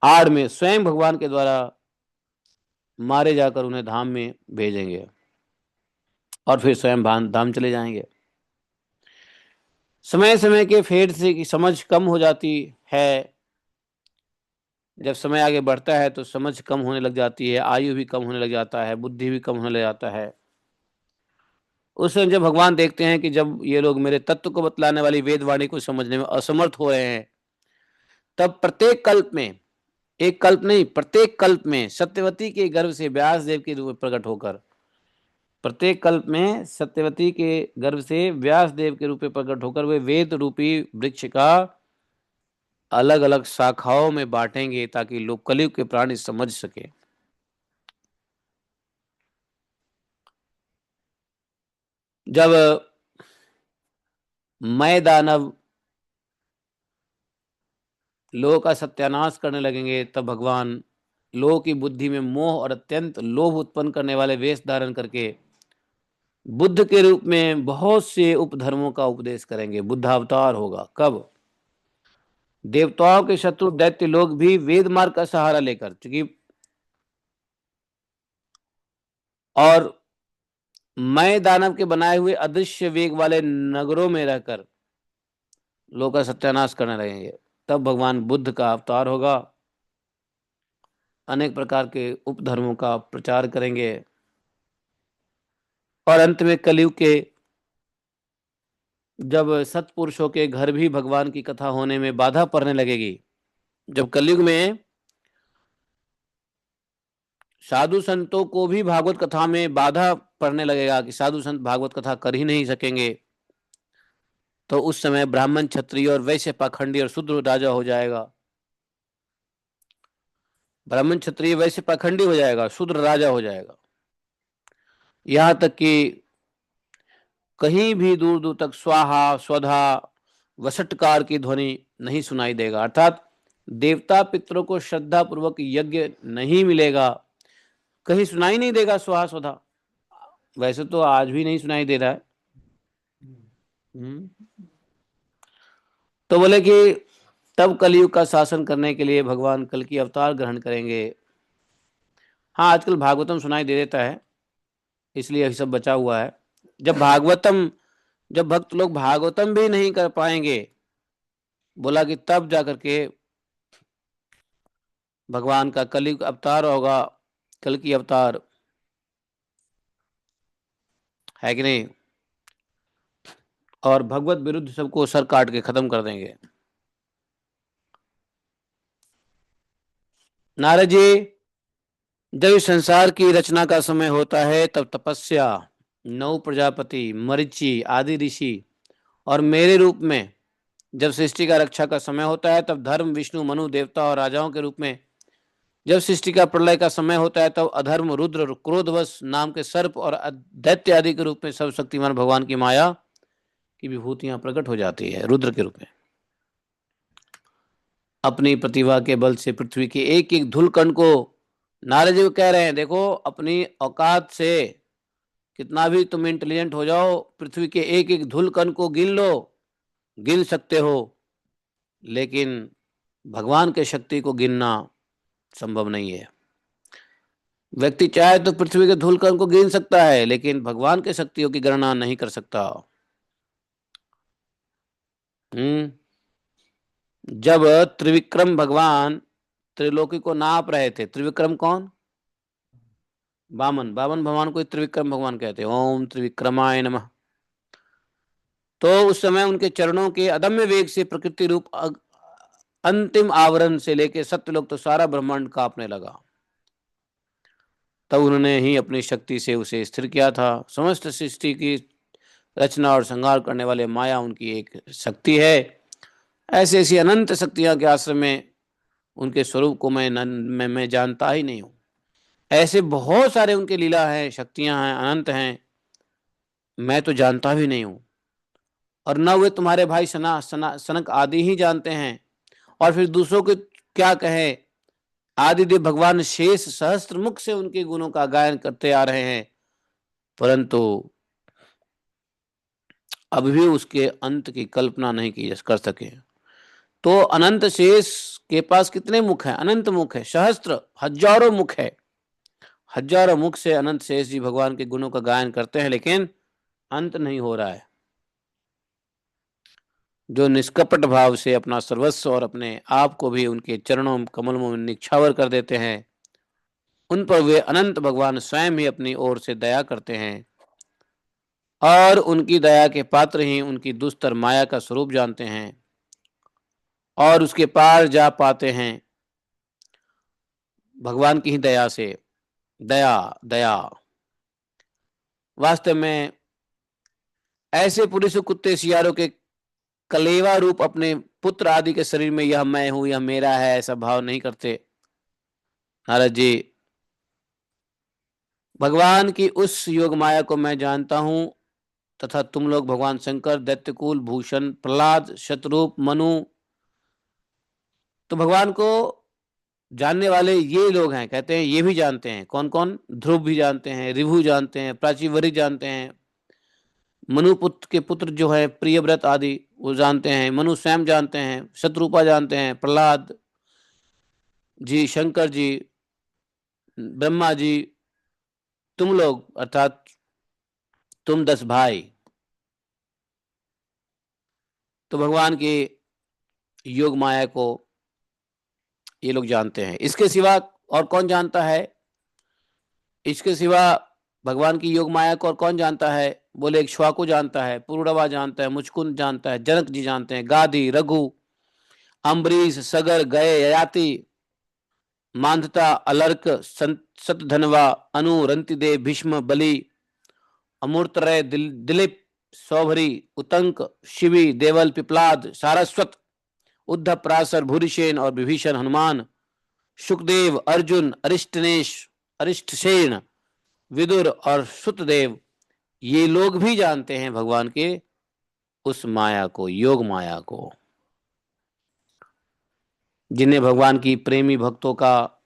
आड़ में स्वयं भगवान के द्वारा मारे जाकर उन्हें धाम में भेजेंगे और फिर स्वयं धाम चले जाएंगे। समय समय के फेर से की समझ कम हो जाती है। जब समय आगे बढ़ता है तो समझ कम होने लग जाती है, आयु भी कम होने लग जाता है, बुद्धि भी कम होने लग जाता है। उस समय जब भगवान देखते हैं कि जब ये लोग मेरे तत्व को बतलाने वाली वेदवाणी को समझने में असमर्थ हो रहे हैं, तब प्रत्येक कल्प में, एक कल्प नहीं प्रत्येक कल्प में सत्यवती के गर्भ से व्यास देव के रूप में प्रकट होकर, प्रत्येक कल्प में सत्यवती के गर्भ से व्यास देव के रूप में प्रकट होकर वे वेद रूपी वृक्ष का अलग अलग शाखाओं में बांटेंगे ताकि लोग कलयुग के प्राणी समझ सके। जब मैं दानव लोगों का सत्यानाश करने लगेंगे, तब भगवान लोगों की बुद्धि में मोह और अत्यंत लोभ उत्पन्न करने वाले वेश धारण करके बुद्ध के रूप में बहुत से उपधर्मों का उपदेश करेंगे। बुद्धावतार होगा कब? देवताओं के शत्रु दैत्य लोग भी वेद मार्ग का सहारा लेकर, चूंकि और मैं दानव के बनाए हुए अदृश्य वेग वाले नगरों में रहकर लोगों का सत्यानाश करने लगेंगे। तब भगवान बुद्ध का अवतार होगा, अनेक प्रकार के उपधर्मों का प्रचार करेंगे और अंत में कलयुग के जब सत्पुरुषों के घर भी भगवान की कथा होने में बाधा पड़ने लगेगी, जब कलयुग में साधु संतों को भी भागवत कथा में बाधा पड़ने लगेगा कि साधु संत भागवत कथा कर ही नहीं सकेंगे, तो उस समय ब्राह्मण क्षत्रिय और वैश्य पाखंडी और शूद्र राजा हो जाएगा। ब्राह्मण क्षत्रिय वैश्य पाखंडी हो जाएगा, शूद्र राजा हो जाएगा। यहां तक कि कहीं भी दूर दूर तक स्वाहा स्वधा वसटकार की ध्वनि नहीं सुनाई देगा, अर्थात देवता पितरों को श्रद्धा पूर्वक यज्ञ नहीं मिलेगा, कहीं सुनाई नहीं देगा स्वाहा स्वधा। वैसे तो आज भी नहीं सुनाई दे रहा है। तो बोले कि तब कलयुग का शासन करने के लिए भगवान कल की अवतार ग्रहण करेंगे। हाँ, आजकल भागवतम सुनाई दे देता है, इसलिए यही सब बचा हुआ है। जब भक्त लोग भागवतम भी नहीं कर पाएंगे, बोला कि तब जाकर के भगवान का कलयुग अवतार होगा, कल की अवतार, है कि नहीं? और भगवत विरुद्ध सबको सर काट के खत्म कर देंगे। नारद जी, जब इस संसार की रचना का समय होता है तब तपस्या, नौ प्रजापति, मरीचि आदि ऋषि और मेरे रूप में जब सृष्टि का रक्षा का समय होता है, तब धर्म, विष्णु, मनु, देवता और राजाओं के रूप में जब सृष्टि का प्रलय का समय होता है, तब अधर्म, रुद्र, क्रोधवश नाम के सर्प और दैत्य आदि के रूप में सब शक्तिमान भगवान की माया की विभूतियां प्रकट हो जाती है रुद्र के रूप में। अपनी प्रतिभा के बल से पृथ्वी के एक एक धूल कण को, नारद जी कह रहे हैं, देखो अपनी औकात से कितना भी तुम इंटेलिजेंट हो जाओ, पृथ्वी के एक एक धूल कण को गिन लो, गिन सकते हो, लेकिन भगवान के शक्ति को गिनना संभव नहीं है। व्यक्ति चाहे तो पृथ्वी के धूल कण को गिन सकता है, लेकिन भगवान के शक्तियों की गणना नहीं कर सकता। जब त्रिविक्रम भगवान त्रिलोकी को नाप रहे थे, त्रिविक्रम कौन? वामन भगवान को त्रिविक्रम भगवान कहते हैं। ओम त्रिविक्रमाय नमः। तो उस समय उनके चरणों के अदम्य वेग से प्रकृति रूप अंतिम आवरण से लेकर सत्यलोक तो सारा ब्रह्मांड कांपने लगा। तब उन्होंने ही अपनी शक्ति से उसे स्थिर किया था। समस्त सृष्टि की रचना और संहार करने वाले माया उनकी एक शक्ति है। ऐसी ऐसी अनंत शक्तियां के आश्रम में उनके स्वरूप को मैं जानता ही नहीं हूँ। ऐसे बहुत सारे उनके लीला हैं, शक्तियां हैं, अनंत हैं, मैं तो जानता भी नहीं हूँ। और न वे तुम्हारे भाई सनक आदि ही जानते हैं, और फिर दूसरों के क्या कहें। आदिदेव भगवान शेष सहस्त्र मुख से उनके गुणों का गायन करते आ रहे हैं, परंतु अभी भी उसके अंत की कल्पना नहीं की कर सके। तो अनंत शेष के पास कितने मुख हैं? अनंत मुख है, सहस्त्र, हजारों मुख है। हजारों मुख से अनंत शेष जी भगवान के गुणों का गायन करते हैं, लेकिन अंत नहीं हो रहा है। जो निष्कपट भाव से अपना सर्वस्व और अपने आप को भी उनके चरणों कमलों में निछावर कर देते हैं, उन पर वे अनंत भगवान स्वयं ही अपनी ओर से दया करते हैं, और उनकी दया के पात्र ही उनकी दुस्तर माया का स्वरूप जानते हैं और उसके पार जा पाते हैं भगवान की ही दया से। दया दया वास्तव में ऐसे पुरुष कुत्ते सियारों के कलेवा रूप अपने पुत्र आदि के शरीर में यह मैं हूं, यह मेरा है, ऐसा भाव नहीं करते। नारद जी, भगवान की उस योग माया को मैं जानता हूं, तथा तुम लोग भगवान शंकर, दैत्यकुल, भूषण, प्रहलाद, शतरूप, मनु, तो भगवान को जानने वाले ये लोग हैं। कहते हैं ये भी जानते हैं। कौन कौन? ध्रुव भी जानते हैं, ऋभु जानते हैं, प्राचीवरी जानते हैं, मनुपुत्र के पुत्र जो है प्रियव्रत आदि वो जानते हैं, मनु स्वयं जानते हैं, शत्रुपा जानते हैं, प्रहलाद जी, शंकर जी, ब्रह्मा जी, तुम लोग अर्थात तुम 10 भाई, तो भगवान के योग माया को ये लोग जानते हैं। इसके सिवा और कौन जानता है? इसके सिवा भगवान की योग माया को और कौन जानता है? बोले, एक श्वाकु जानता है, पुरुरवा जानता है, मुचकुंद जानता है, जनक जी जानते हैं, गाधी, रघु, अम्बरीश, सगर, गए, ययाति, मांधता, अलर्क, सतधनवा, अनु, रंतिदेव, भीष्म, बलि, अमूर्तरय, दिलीप, सौभरी, उतंक, शिवी, देवल, पिपलाद, सारस्वत, उद्धव, पराशर, भूरिसेन और विभीषण, हनुमान, सुखदेव, अर्जुन, अरिष्टनेश, अरिष्टसेन, विदुर और सुतदेव, ये लोग भी जानते हैं भगवान के उस माया को, योग माया को, जिन्हें भगवान की प्रेमी भक्तों का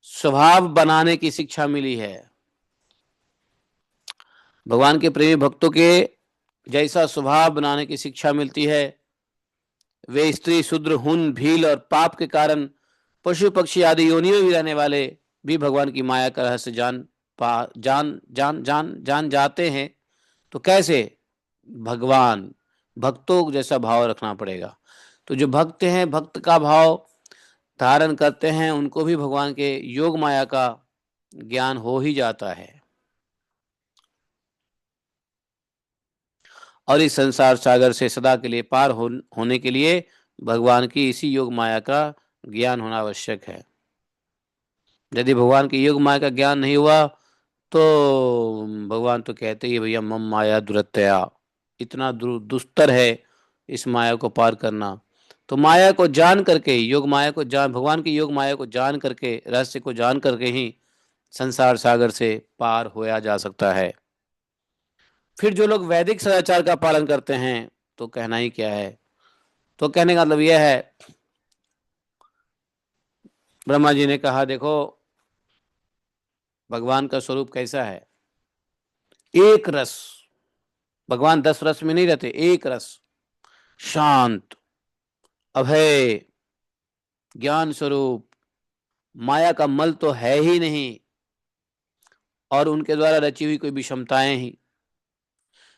स्वभाव बनाने की शिक्षा मिली है। भगवान के प्रेमी भक्तों के जैसा स्वभाव बनाने की शिक्षा मिलती है, वे स्त्री, शूद्र, हुन, भील और पाप के कारण पशु पक्षी आदि योनियों में भी रहने वाले भी भगवान की माया का रहस्य जान जाते हैं। तो कैसे? भगवान भक्तों जैसा भाव रखना पड़ेगा। तो जो भक्त हैं, भक्त का भाव धारण करते हैं, उनको भी भगवान के योग माया का ज्ञान हो ही जाता है, और इस संसार सागर से सदा के लिए पार होने के लिए भगवान की इसी योग माया का ज्ञान होना आवश्यक है। यदि भगवान की योग माया का ज्ञान नहीं हुआ तो भगवान तो कहते ही भैया मम माया दुरत्या, इतना दुस्तर है इस माया को पार करना। तो माया को जान करके, योग माया को जान, भगवान की योग माया को जान करके, रहस्य को जान करके ही संसार सागर से पार होया जा सकता है। फिर जो लोग वैदिक सदाचार का पालन करते हैं तो कहना ही क्या है। तो कहने का मतलब यह है, ब्रह्मा जी ने कहा देखो भगवान का स्वरूप कैसा है, एक रस। भगवान 10 रस में नहीं रहते, एक रस, शांत, अभय, ज्ञान स्वरूप, माया का मल तो है ही नहीं, और उनके द्वारा रची हुई कोई विषमताएं ही,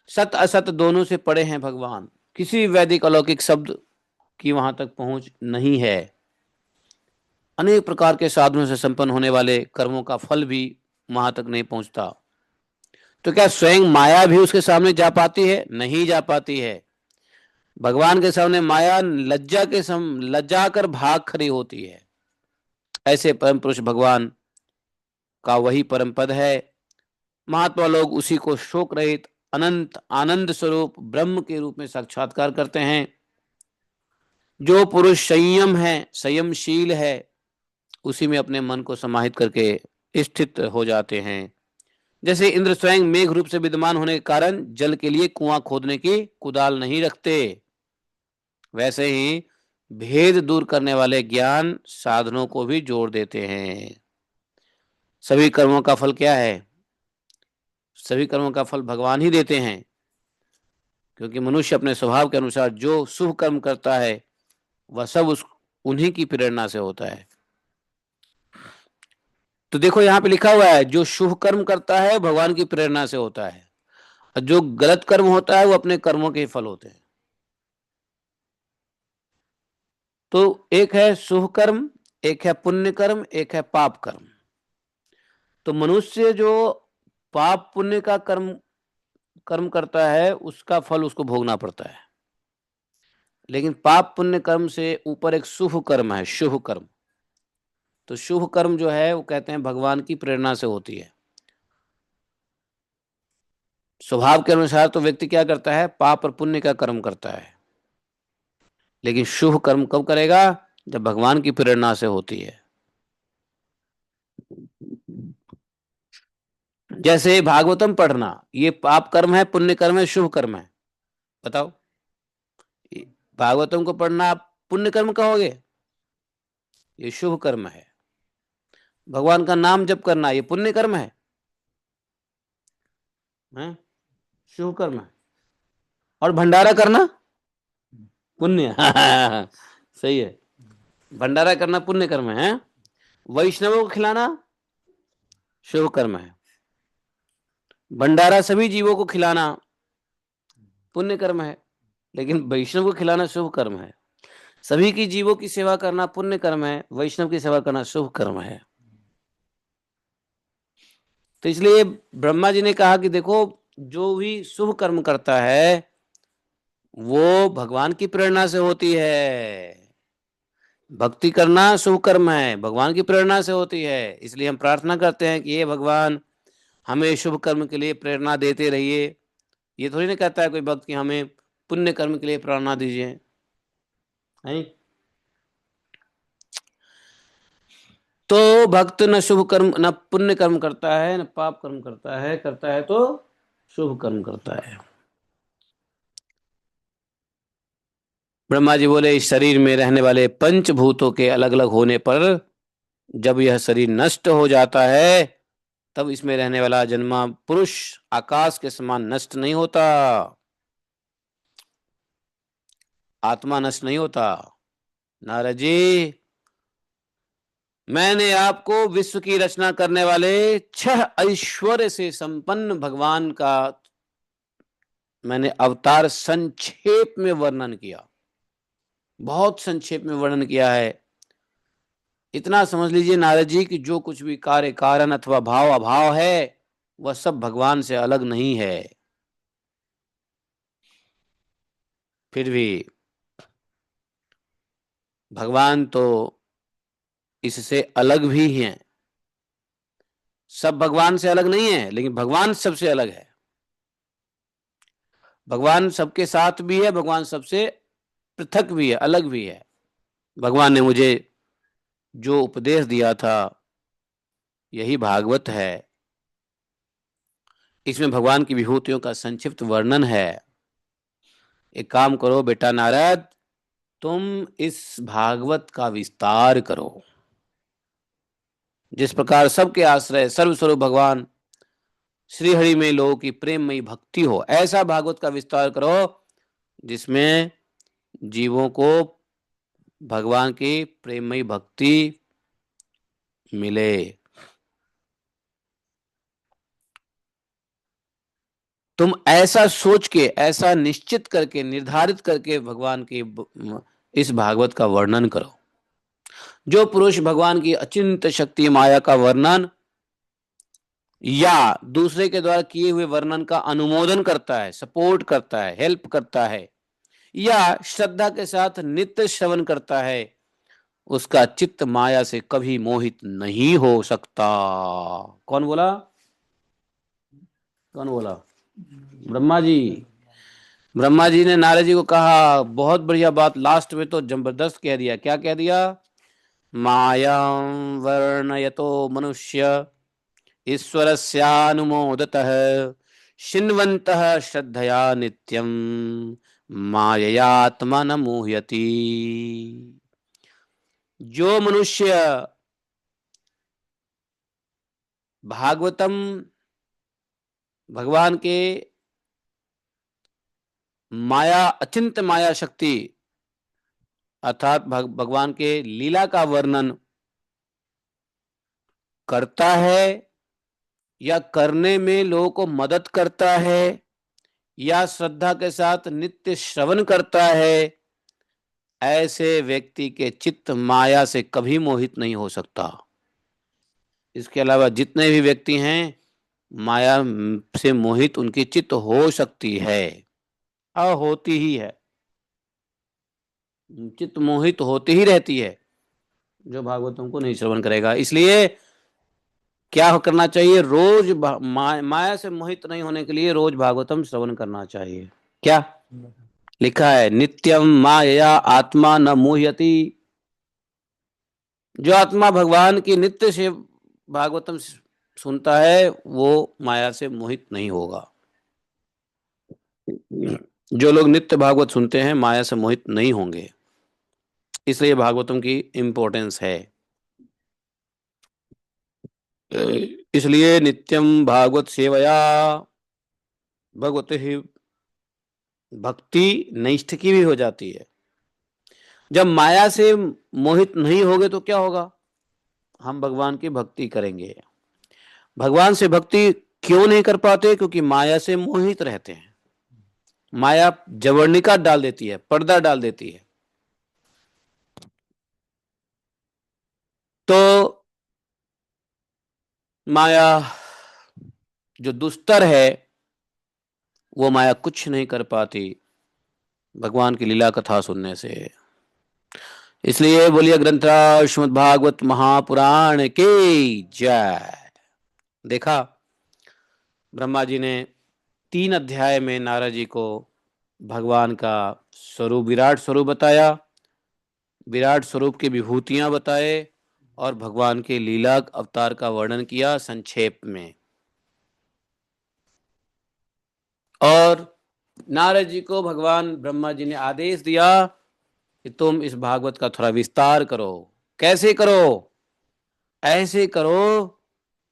सत असत दोनों से पड़े हैं भगवान। किसी वैदिक अलौकिक शब्द की वहां तक पहुंच नहीं है। अनेक प्रकार के साधनों से संपन्न होने वाले कर्मों का फल भी वहां तक नहीं पहुंचता। तो क्या स्वयं माया भी उसके सामने जा पाती है? नहीं जा पाती है। भगवान के सामने माया लज्जा कर भाग खड़ी होती है। ऐसे परम पुरुष भगवान का वही परम पद है। महात्मा लोग उसी को शोक रहित अनंत आनंद स्वरूप ब्रह्म के रूप में साक्षात्कार करते हैं। जो पुरुष संयम है, संयमशील है, उसी में अपने मन को समाहित करके स्थित हो जाते हैं। जैसे इंद्र स्वयं मेघ रूप से विद्यमान होने के कारण जल के लिए कुआं खोदने की कुदाल नहीं रखते, वैसे ही भेद दूर करने वाले ज्ञान साधनों को भी जोड़ देते हैं। सभी कर्मों का फल क्या है? सभी कर्मों का फल भगवान ही देते हैं, क्योंकि मनुष्य अपने स्वभाव के अनुसार जो शुभ कर्म करता है वह सब उस उन्हीं की प्रेरणा से होता है। तो देखो यहाँ पे लिखा हुआ है, जो शुभ कर्म करता है भगवान की प्रेरणा से होता है, और जो गलत कर्म होता है वो अपने कर्मों के ही फल होते हैं। तो एक है शुभ कर्म, एक है पुण्य कर्म, एक है पाप कर्म। तो मनुष्य जो पाप पुण्य का कर्म कर्म करता है उसका फल उसको भोगना पड़ता है, लेकिन पाप पुण्य कर्म से ऊपर एक शुभ कर्म है, शुभ कर्म। तो शुभ कर्म जो है वो कहते हैं भगवान की प्रेरणा से होती है। स्वभाव के अनुसार तो व्यक्ति क्या करता है, पाप और पुण्य का कर्म करता है, लेकिन शुभ कर्म कब करेगा, जब भगवान की प्रेरणा से होती है। जैसे भागवतम पढ़ना, ये पाप कर्म है, पुण्य कर्म है, शुभ कर्म है? बताओ। भागवतम को पढ़ना आप पुण्य कर्म कहोगे? ये शुभ कर्म है। भगवान का नाम जप करना ये पुण्य कर्म है? शुभ कर्म है। और भंडारा करना पुण्य सही है, भंडारा करना पुण्य कर्म है। वैष्णवों को खिलाना शुभ कर्म है। भंडारा सभी जीवों को खिलाना पुण्य कर्म है, लेकिन वैष्णव को खिलाना शुभ कर्म है। सभी की जीवों की सेवा करना पुण्य कर्म है, वैष्णव की सेवा करना शुभ कर्म है। तो इसलिए ब्रह्मा जी ने कहा कि देखो, जो भी शुभ कर्म करता है वो भगवान की प्रेरणा से होती है। भक्ति करना शुभ कर्म है, भगवान की प्रेरणा से होती है। इसलिए हम प्रार्थना करते हैं कि हे भगवान, हमें शुभ कर्म के लिए प्रेरणा देते रहिए। ये थोड़ी ना कहता है कोई भक्त कि हमें पुण्य कर्म के लिए प्रेरणा दीजिए, है? तो भक्त न शुभ कर्म न पुण्य कर्म करता है, न पाप कर्म करता है तो शुभ कर्म करता है। ब्रह्मा जी बोले, इस शरीर में रहने वाले पंचभूतों के अलग अलग होने पर जब यह शरीर नष्ट हो जाता है, तब इसमें रहने वाला जन्मा पुरुष आकाश के समान नष्ट नहीं होता। आत्मा नष्ट नहीं होता। नारद जी, मैंने आपको विश्व की रचना करने वाले 6 ऐश्वर्य से संपन्न भगवान का मैंने अवतार संक्षेप में वर्णन किया, बहुत संक्षेप में वर्णन किया है। इतना समझ लीजिए नारद जी कि जो कुछ भी कार्य कारण अथवा भाव अभाव है वह सब भगवान से अलग नहीं है। फिर भी भगवान तो इससे अलग भी हैं। सब भगवान से अलग नहीं है, लेकिन भगवान सबसे अलग है। भगवान सबके साथ भी है, भगवान सबसे पृथक भी है, अलग भी है। भगवान ने मुझे जो उपदेश दिया था यही भागवत है। इसमें भगवान की विभूतियों का संक्षिप्त वर्णन है। एक काम करो बेटा नारद, तुम इस भागवत का विस्तार करो। जिस प्रकार सबके आश्रय सर्वस्वरूप भगवान श्री हरि में लोगों की प्रेममयी भक्ति हो, ऐसा भागवत का विस्तार करो जिसमें जीवों को भगवान की प्रेममयी भक्ति मिले। तुम ऐसा सोच के, ऐसा निश्चित करके, निर्धारित करके भगवान की इस भागवत का वर्णन करो। जो पुरुष भगवान की अचिंत शक्ति माया का वर्णन या दूसरे के द्वारा किए हुए वर्णन का अनुमोदन करता है, सपोर्ट करता है, हेल्प करता है, या श्रद्धा के साथ नित्य श्रवण करता है, उसका चित्त माया से कभी मोहित नहीं हो सकता। कौन बोला? कौन बोला? ब्रह्मा जी। ब्रह्मा जी ने नारद जी को कहा, बहुत बढ़िया बात, लास्ट में तो जबरदस्त कह दिया। क्या कह दिया? मायां वर्णयतो मनुष्य ईश्वरस्यानुमोदतः शिन्वन्तः श्रद्धया नित्यं माययात्मा न मुह्यति। जो मनुष्य भागवतम, भगवान के माया, अचिंत माया शक्ति अर्थात भगवान के लीला का वर्णन करता है या करने में लोगों को मदद करता है या श्रद्धा के साथ नित्य श्रवण करता है, ऐसे व्यक्ति के चित्त माया से कभी मोहित नहीं हो सकता। इसके अलावा जितने भी व्यक्ति हैं, माया से मोहित उनकी चित्त हो सकती है और होती ही है। चित्त मोहित होती ही रहती है जो भागवतों को नहीं श्रवण करेगा। इसलिए क्या करना चाहिए? रोज माया से मोहित नहीं होने के लिए रोज भागवतम श्रवण करना चाहिए। क्या लिखा है? नित्यम माया आत्मा न मुह्यति। जो आत्मा भगवान की नित्य से भागवतम सुनता है वो माया से मोहित नहीं होगा। जो लोग नित्य भागवत सुनते हैं माया से मोहित नहीं होंगे। इसलिए भागवतम की इंपॉर्टेंस है। इसलिए नित्यम भागवत सेवया भगवत ही भक्ति निष्ठ की भी हो जाती है। जब माया से मोहित नहीं होगे तो क्या होगा? हम भगवान की भक्ति करेंगे। भगवान से भक्ति क्यों नहीं कर पाते? क्योंकि माया से मोहित रहते हैं। माया जबरनिका डाल देती है, पर्दा डाल देती है। तो माया जो दुस्तर है वो माया कुछ नहीं कर पाती भगवान की लीला कथा सुनने से। इसलिए बोलिए ग्रंथराज श्रीमद् भागवत महापुराण की जय। देखा, ब्रह्मा जी ने 3 अध्याय में नारद जी को भगवान का स्वरूप, विराट स्वरूप बताया, विराट स्वरूप की विभूतियां बताए और भगवान के लीला अवतार का वर्णन किया संक्षेप में। और नारद जी को भगवान ब्रह्मा जी ने आदेश दिया कि तुम इस भागवत का थोड़ा विस्तार करो। कैसे करो? ऐसे करो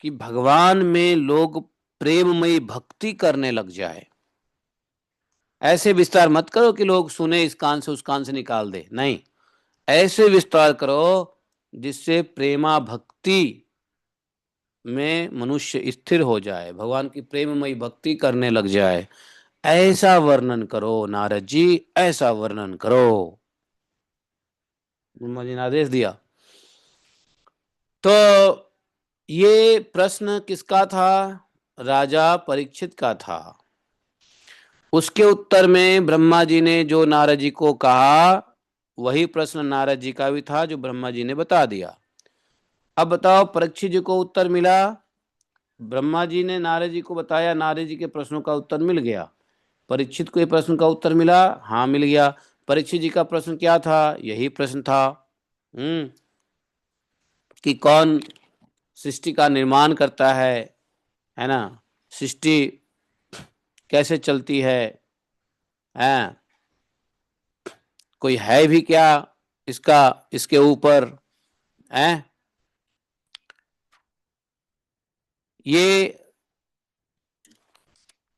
कि भगवान में लोग प्रेममयी भक्ति करने लग जाए। ऐसे विस्तार मत करो कि लोग सुने इस कान से उस कान से निकाल दे, नहीं, ऐसे विस्तार करो जिससे प्रेमा भक्ति में मनुष्य स्थिर हो जाए, भगवान की प्रेममयी भक्ति करने लग जाए। ऐसा वर्णन करो नारद जी, ऐसा वर्णन करो। ब्रह्मा जी ने आदेश दिया। तो ये प्रश्न किसका था? राजा परीक्षित का था। उसके उत्तर में ब्रह्मा जी ने जो नारद जी को कहा वही प्रश्न नारद जी का भी था जो ब्रह्मा जी ने बता दिया। अब बताओ, परीक्षित जी को उत्तर मिला, ब्रह्मा जी ने नारद जी को बताया, नारद जी के प्रश्नों का उत्तर मिल गया। परीक्षित को ये प्रश्न का उत्तर मिला, हाँ मिल गया। परीक्षित जी का प्रश्न क्या था? यही प्रश्न था कि कौन सृष्टि का निर्माण करता है ना, सृष्टि कैसे चलती है, कोई है भी क्या इसका, इसके ऊपर है। ये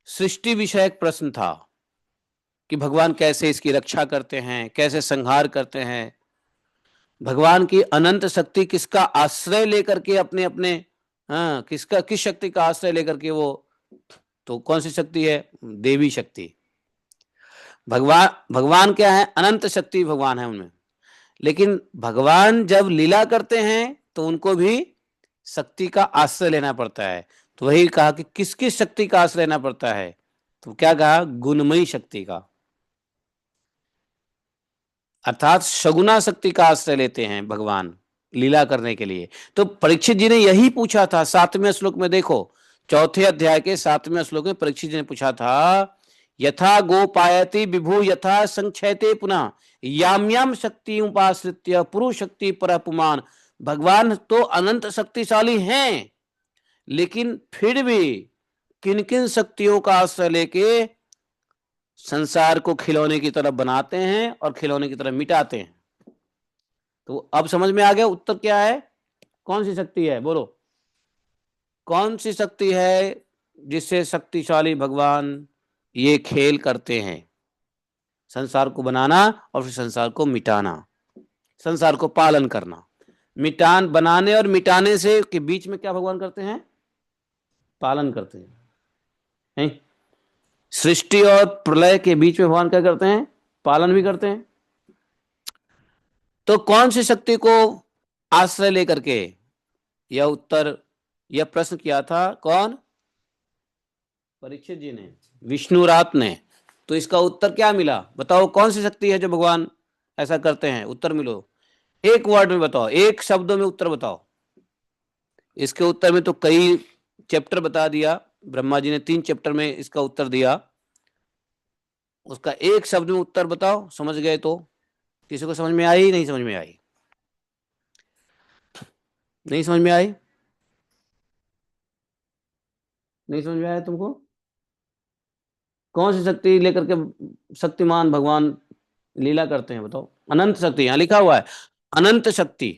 सृष्टि विषयक प्रश्न था कि भगवान कैसे इसकी रक्षा करते हैं, कैसे संहार करते हैं। भगवान की अनंत शक्ति किसका आश्रय लेकर के अपने अपने, हाँ, किसका, किस शक्ति का आश्रय लेकर के वो, तो कौन सी शक्ति है? देवी शक्ति। भगवान, भगवान क्या है? अनंत शक्ति भगवान है उनमें। लेकिन भगवान जब लीला करते हैं तो उनको भी शक्ति का आश्रय लेना पड़ता है। तो वही कहा कि किस किस शक्ति का आश्रय लेना पड़ता है? तो क्या कहा? गुणमयी शक्ति का, अर्थात सगुना शक्ति का आश्रय लेते हैं भगवान लीला करने के लिए। तो परीक्षित जी ने यही पूछा था 7वें श्लोक में। देखो, 4थे अध्याय के 7वें श्लोक में परीक्षित जी ने पूछा था यथा गोपायति विभु यथा संक्षयते पुनः याम याम शक्ति उपाश्रित्य पुरुष शक्ति पर पुमान। भगवान तो अनंत शक्तिशाली हैं, लेकिन फिर भी किन किन शक्तियों का आश्रय लेके संसार को खिलौने की तरफ बनाते हैं और खिलौने की तरफ मिटाते हैं। तो अब समझ में आ गया उत्तर क्या है, कौन सी शक्ति है, बोलो कौन सी शक्ति है जिससे शक्तिशाली भगवान ये खेल करते हैं, संसार को बनाना और फिर संसार को मिटाना, संसार को पालन करना। मिटान बनाने और मिटाने से के बीच में क्या भगवान करते हैं, पालन करते हैं। सृष्टि और प्रलय के बीच में भगवान क्या करते हैं, पालन भी करते हैं। तो कौन सी शक्ति को आश्रय लेकर के यह प्रश्न किया था, कौन, परीक्षित जी ने, विष्णुरात ने। तो इसका उत्तर क्या मिला, बताओ कौन सी शक्ति है जो भगवान ऐसा करते हैं, उत्तर मिलो, एक वर्ड में बताओ, एक शब्दों में उत्तर बताओ। इसके उत्तर में तो कई चैप्टर बता दिया, ब्रह्मा जी ने 3 चैप्टर में इसका उत्तर दिया, उसका एक शब्द में उत्तर बताओ, समझ गए तो। किसी को समझ में आई, नहीं समझ में आई, नहीं समझ में आई, नहीं समझ में आया तुमको, कौन सी शक्ति लेकर के शक्तिमान भगवान लीला करते हैं, बताओ। अनंत शक्ति, यहां लिखा हुआ है अनंत शक्ति।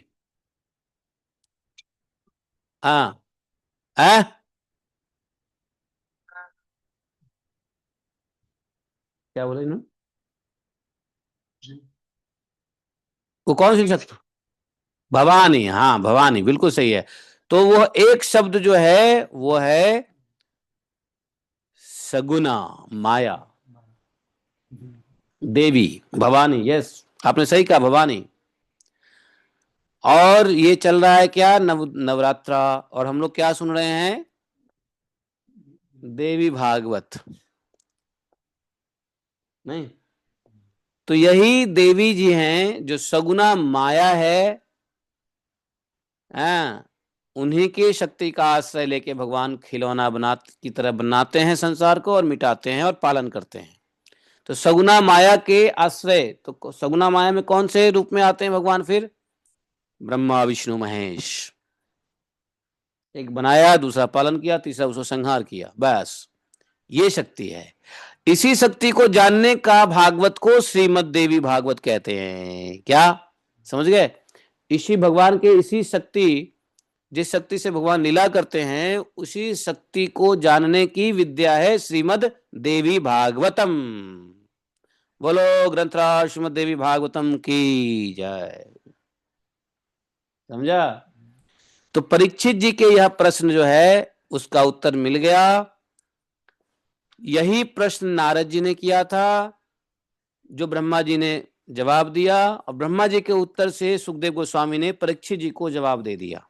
हाँ है, क्या बोले इन्होंने, वो कौन सी शक्ति, भवानी, हाँ भवानी बिल्कुल सही है। तो वो एक शब्द जो है वो है सगुना माया देवी, भवानी, यस आपने सही कहा, भवानी। और ये चल रहा है क्या, नवरात्रा, और हम लोग क्या सुन रहे हैं, देवी भागवत, नहीं। तो यही देवी जी हैं जो सगुना माया है, उन्हीं की शक्ति का आश्रय लेके भगवान खिलौना की तरह बनाते हैं संसार को और मिटाते हैं और पालन करते हैं। तो सगुना माया के आश्रय, तो सगुना माया में कौन से रूप में आते हैं भगवान, फिर ब्रह्मा विष्णु महेश, एक बनाया, दूसरा पालन किया, तीसरा उसको संहार किया, बस ये शक्ति है। इसी शक्ति को जानने का भागवत को श्रीमद देवी भागवत कहते हैं, क्या समझ गए। इसी भगवान के इसी शक्ति, जिस शक्ति से भगवान लीला करते हैं, उसी शक्ति को जानने की विद्या है श्रीमद देवी भागवतम। बोलो ग्रंथराज श्रीमद देवी भागवतम की जय। समझा। तो परीक्षित जी के यह प्रश्न जो है उसका उत्तर मिल गया। यही प्रश्न नारद जी ने किया था, जो ब्रह्मा जी ने जवाब दिया, और ब्रह्मा जी के उत्तर से सुखदेव गोस्वामी ने परीक्षित जी को जवाब दे दिया।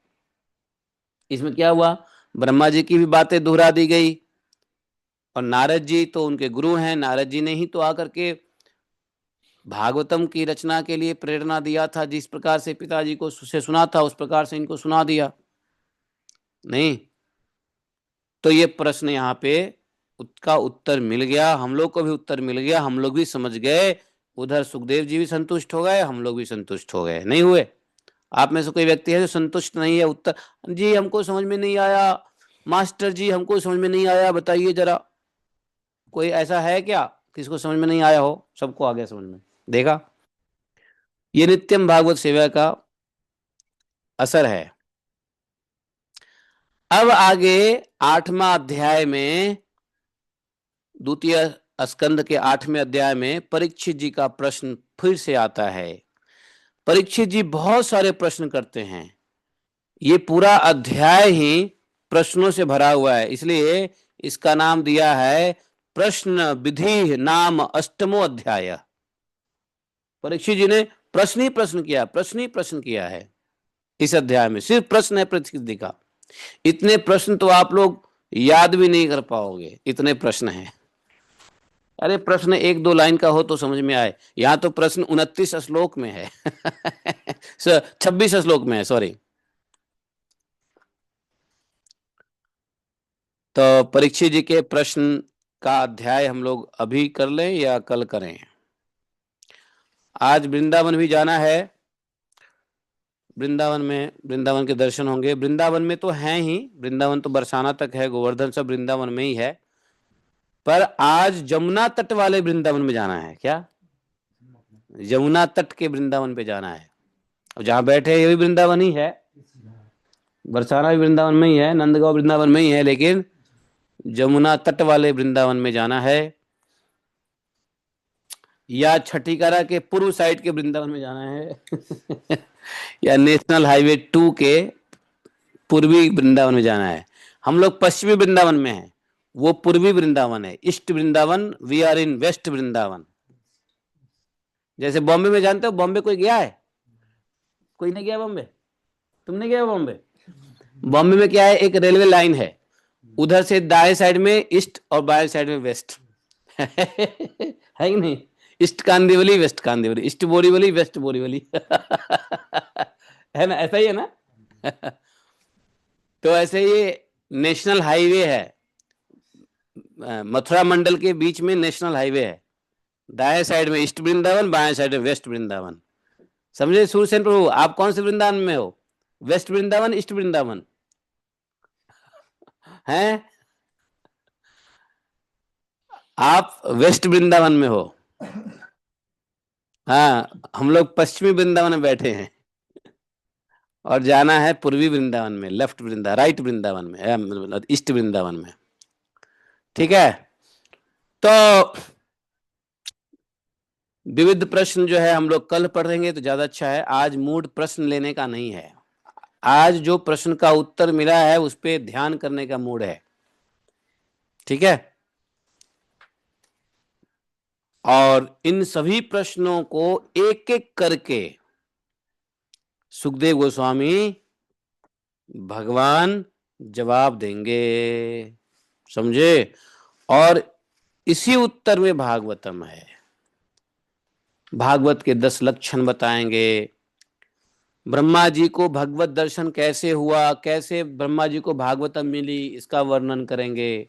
इसमें क्या हुआ, ब्रह्मा जी की भी बातें दोहरा दी गई, और नारद जी तो उनके गुरु हैं, नारद जी ने ही तो आकर के भागवतम की रचना के लिए प्रेरणा दिया था। जिस प्रकार से पिताजी को से सुना था उस प्रकार से इनको सुना दिया, नहीं। तो ये प्रश्न यहाँ पे उसका उत्तर मिल गया, हम लोग को भी उत्तर मिल गया, हम लोग भी समझ गए, उधर सुखदेव जी भी संतुष्ट हो गए, हम लोग भी संतुष्ट हो गए, नहीं हुए। आप में से कोई व्यक्ति है जो संतुष्ट नहीं है, उत्तर जी हमको समझ में नहीं आया, मास्टर जी हमको समझ में नहीं आया, बताइए जरा, कोई ऐसा है क्या किसको समझ में नहीं आया हो, सबको आ गया समझ में, देखा। ये नित्यम भागवत सेवा का असर है। अब आगे 8वां अध्याय में, द्वितीय स्कंद के 8वें अध्याय में परीक्षित जी का प्रश्न फिर से आता है। परीक्षित जी बहुत सारे प्रश्न करते हैं, ये पूरा अध्याय ही प्रश्नों से भरा हुआ है, इसलिए इसका नाम दिया है प्रश्न विधि नाम अष्टमो अध्याय। परीक्षित जी ने प्रश्न ही प्रश्न किया, प्रश्न ही प्रश्न किया है इस अध्याय में, सिर्फ प्रश्न है परीक्षित जी का। इतने प्रश्न तो आप लोग याद भी नहीं कर पाओगे, इतने प्रश्न हैं। अरे प्रश्न 1-2 लाइन का हो तो समझ में आए, यहां तो प्रश्न 29 श्लोक में है 26 श्लोक में है, सॉरी। तो परीक्षित जी के प्रश्न का अध्याय हम लोग अभी कर लें या कल करें? आज वृंदावन भी जाना है। वृंदावन के दर्शन होंगे। वृंदावन में तो हैं ही, वृंदावन तो बरसाना तक है, गोवर्धन सब वृंदावन में ही है। पर आज जमुना तट वाले वृंदावन में जाना है। क्या? यमुना तट के वृंदावन पे जाना है। और जहाँ बैठे हैं ये भी वृंदावन ही है, बरसाना भी वृंदावन में ही है, नंदगांव वृंदावन में ही है, लेकिन जमुना तट वाले वृंदावन में जाना है। या छठीकरा के पूर्व साइड के वृंदावन में जाना है या नेशनल हाईवे 2 के पूर्वी वृंदावन में जाना है। हम लोग पश्चिमी वृंदावन में हैं, वो पूर्वी वृंदावन है, east Vrindavan. We are in west Vrindavan. जैसे बॉम्बे में जानते हो, बॉम्बे कोई गया है? कोई नहीं गया बॉम्बे? तुमने गया बॉम्बे? बॉम्बे में क्या है, एक रेलवे लाइन है, उधर से दाएं साइड में ईस्ट और बाएं साइड में वेस्ट है कि नहीं? East Kandivali, west Kandivali, east Borivali, west Borivali है ना? ऐसा ही है ना तो ऐसे ये नेशनल हाईवे है, मथुरा मंडल के बीच में नेशनल हाईवे है। दाएं साइड में ईस्ट वृंदावन, बाएं साइड में वेस्ट वृंदावन। समझे सूरसेन प्रभु? आप कौन से वृंदावन में हो? वेस्ट वृंदावन, ईस्ट वृंदावन हैं? आप वेस्ट वृंदावन में हो। हाँ, हम लोग पश्चिमी वृंदावन में बैठे हैं और जाना है पूर्वी वृंदावन में, लेफ्ट वृंदावन, राइट वृंदावन में, ईस्ट वृंदावन में। ठीक है? तो विविध प्रश्न जो है हम लोग कल पढ़ेंगे तो ज्यादा अच्छा है। आज मूड प्रश्न लेने का नहीं है। आज जो प्रश्न का उत्तर मिला है उस पर ध्यान करने का मूड है। ठीक है? और इन सभी प्रश्नों को एक एक करके सुखदेव गोस्वामी भगवान जवाब देंगे। समझे? और इसी उत्तर में भागवतम है। भागवत के 10 लक्षण बताएंगे। ब्रह्मा जी को भगवत दर्शन कैसे हुआ, कैसे ब्रह्मा जी को भागवतम मिली, इसका वर्णन करेंगे।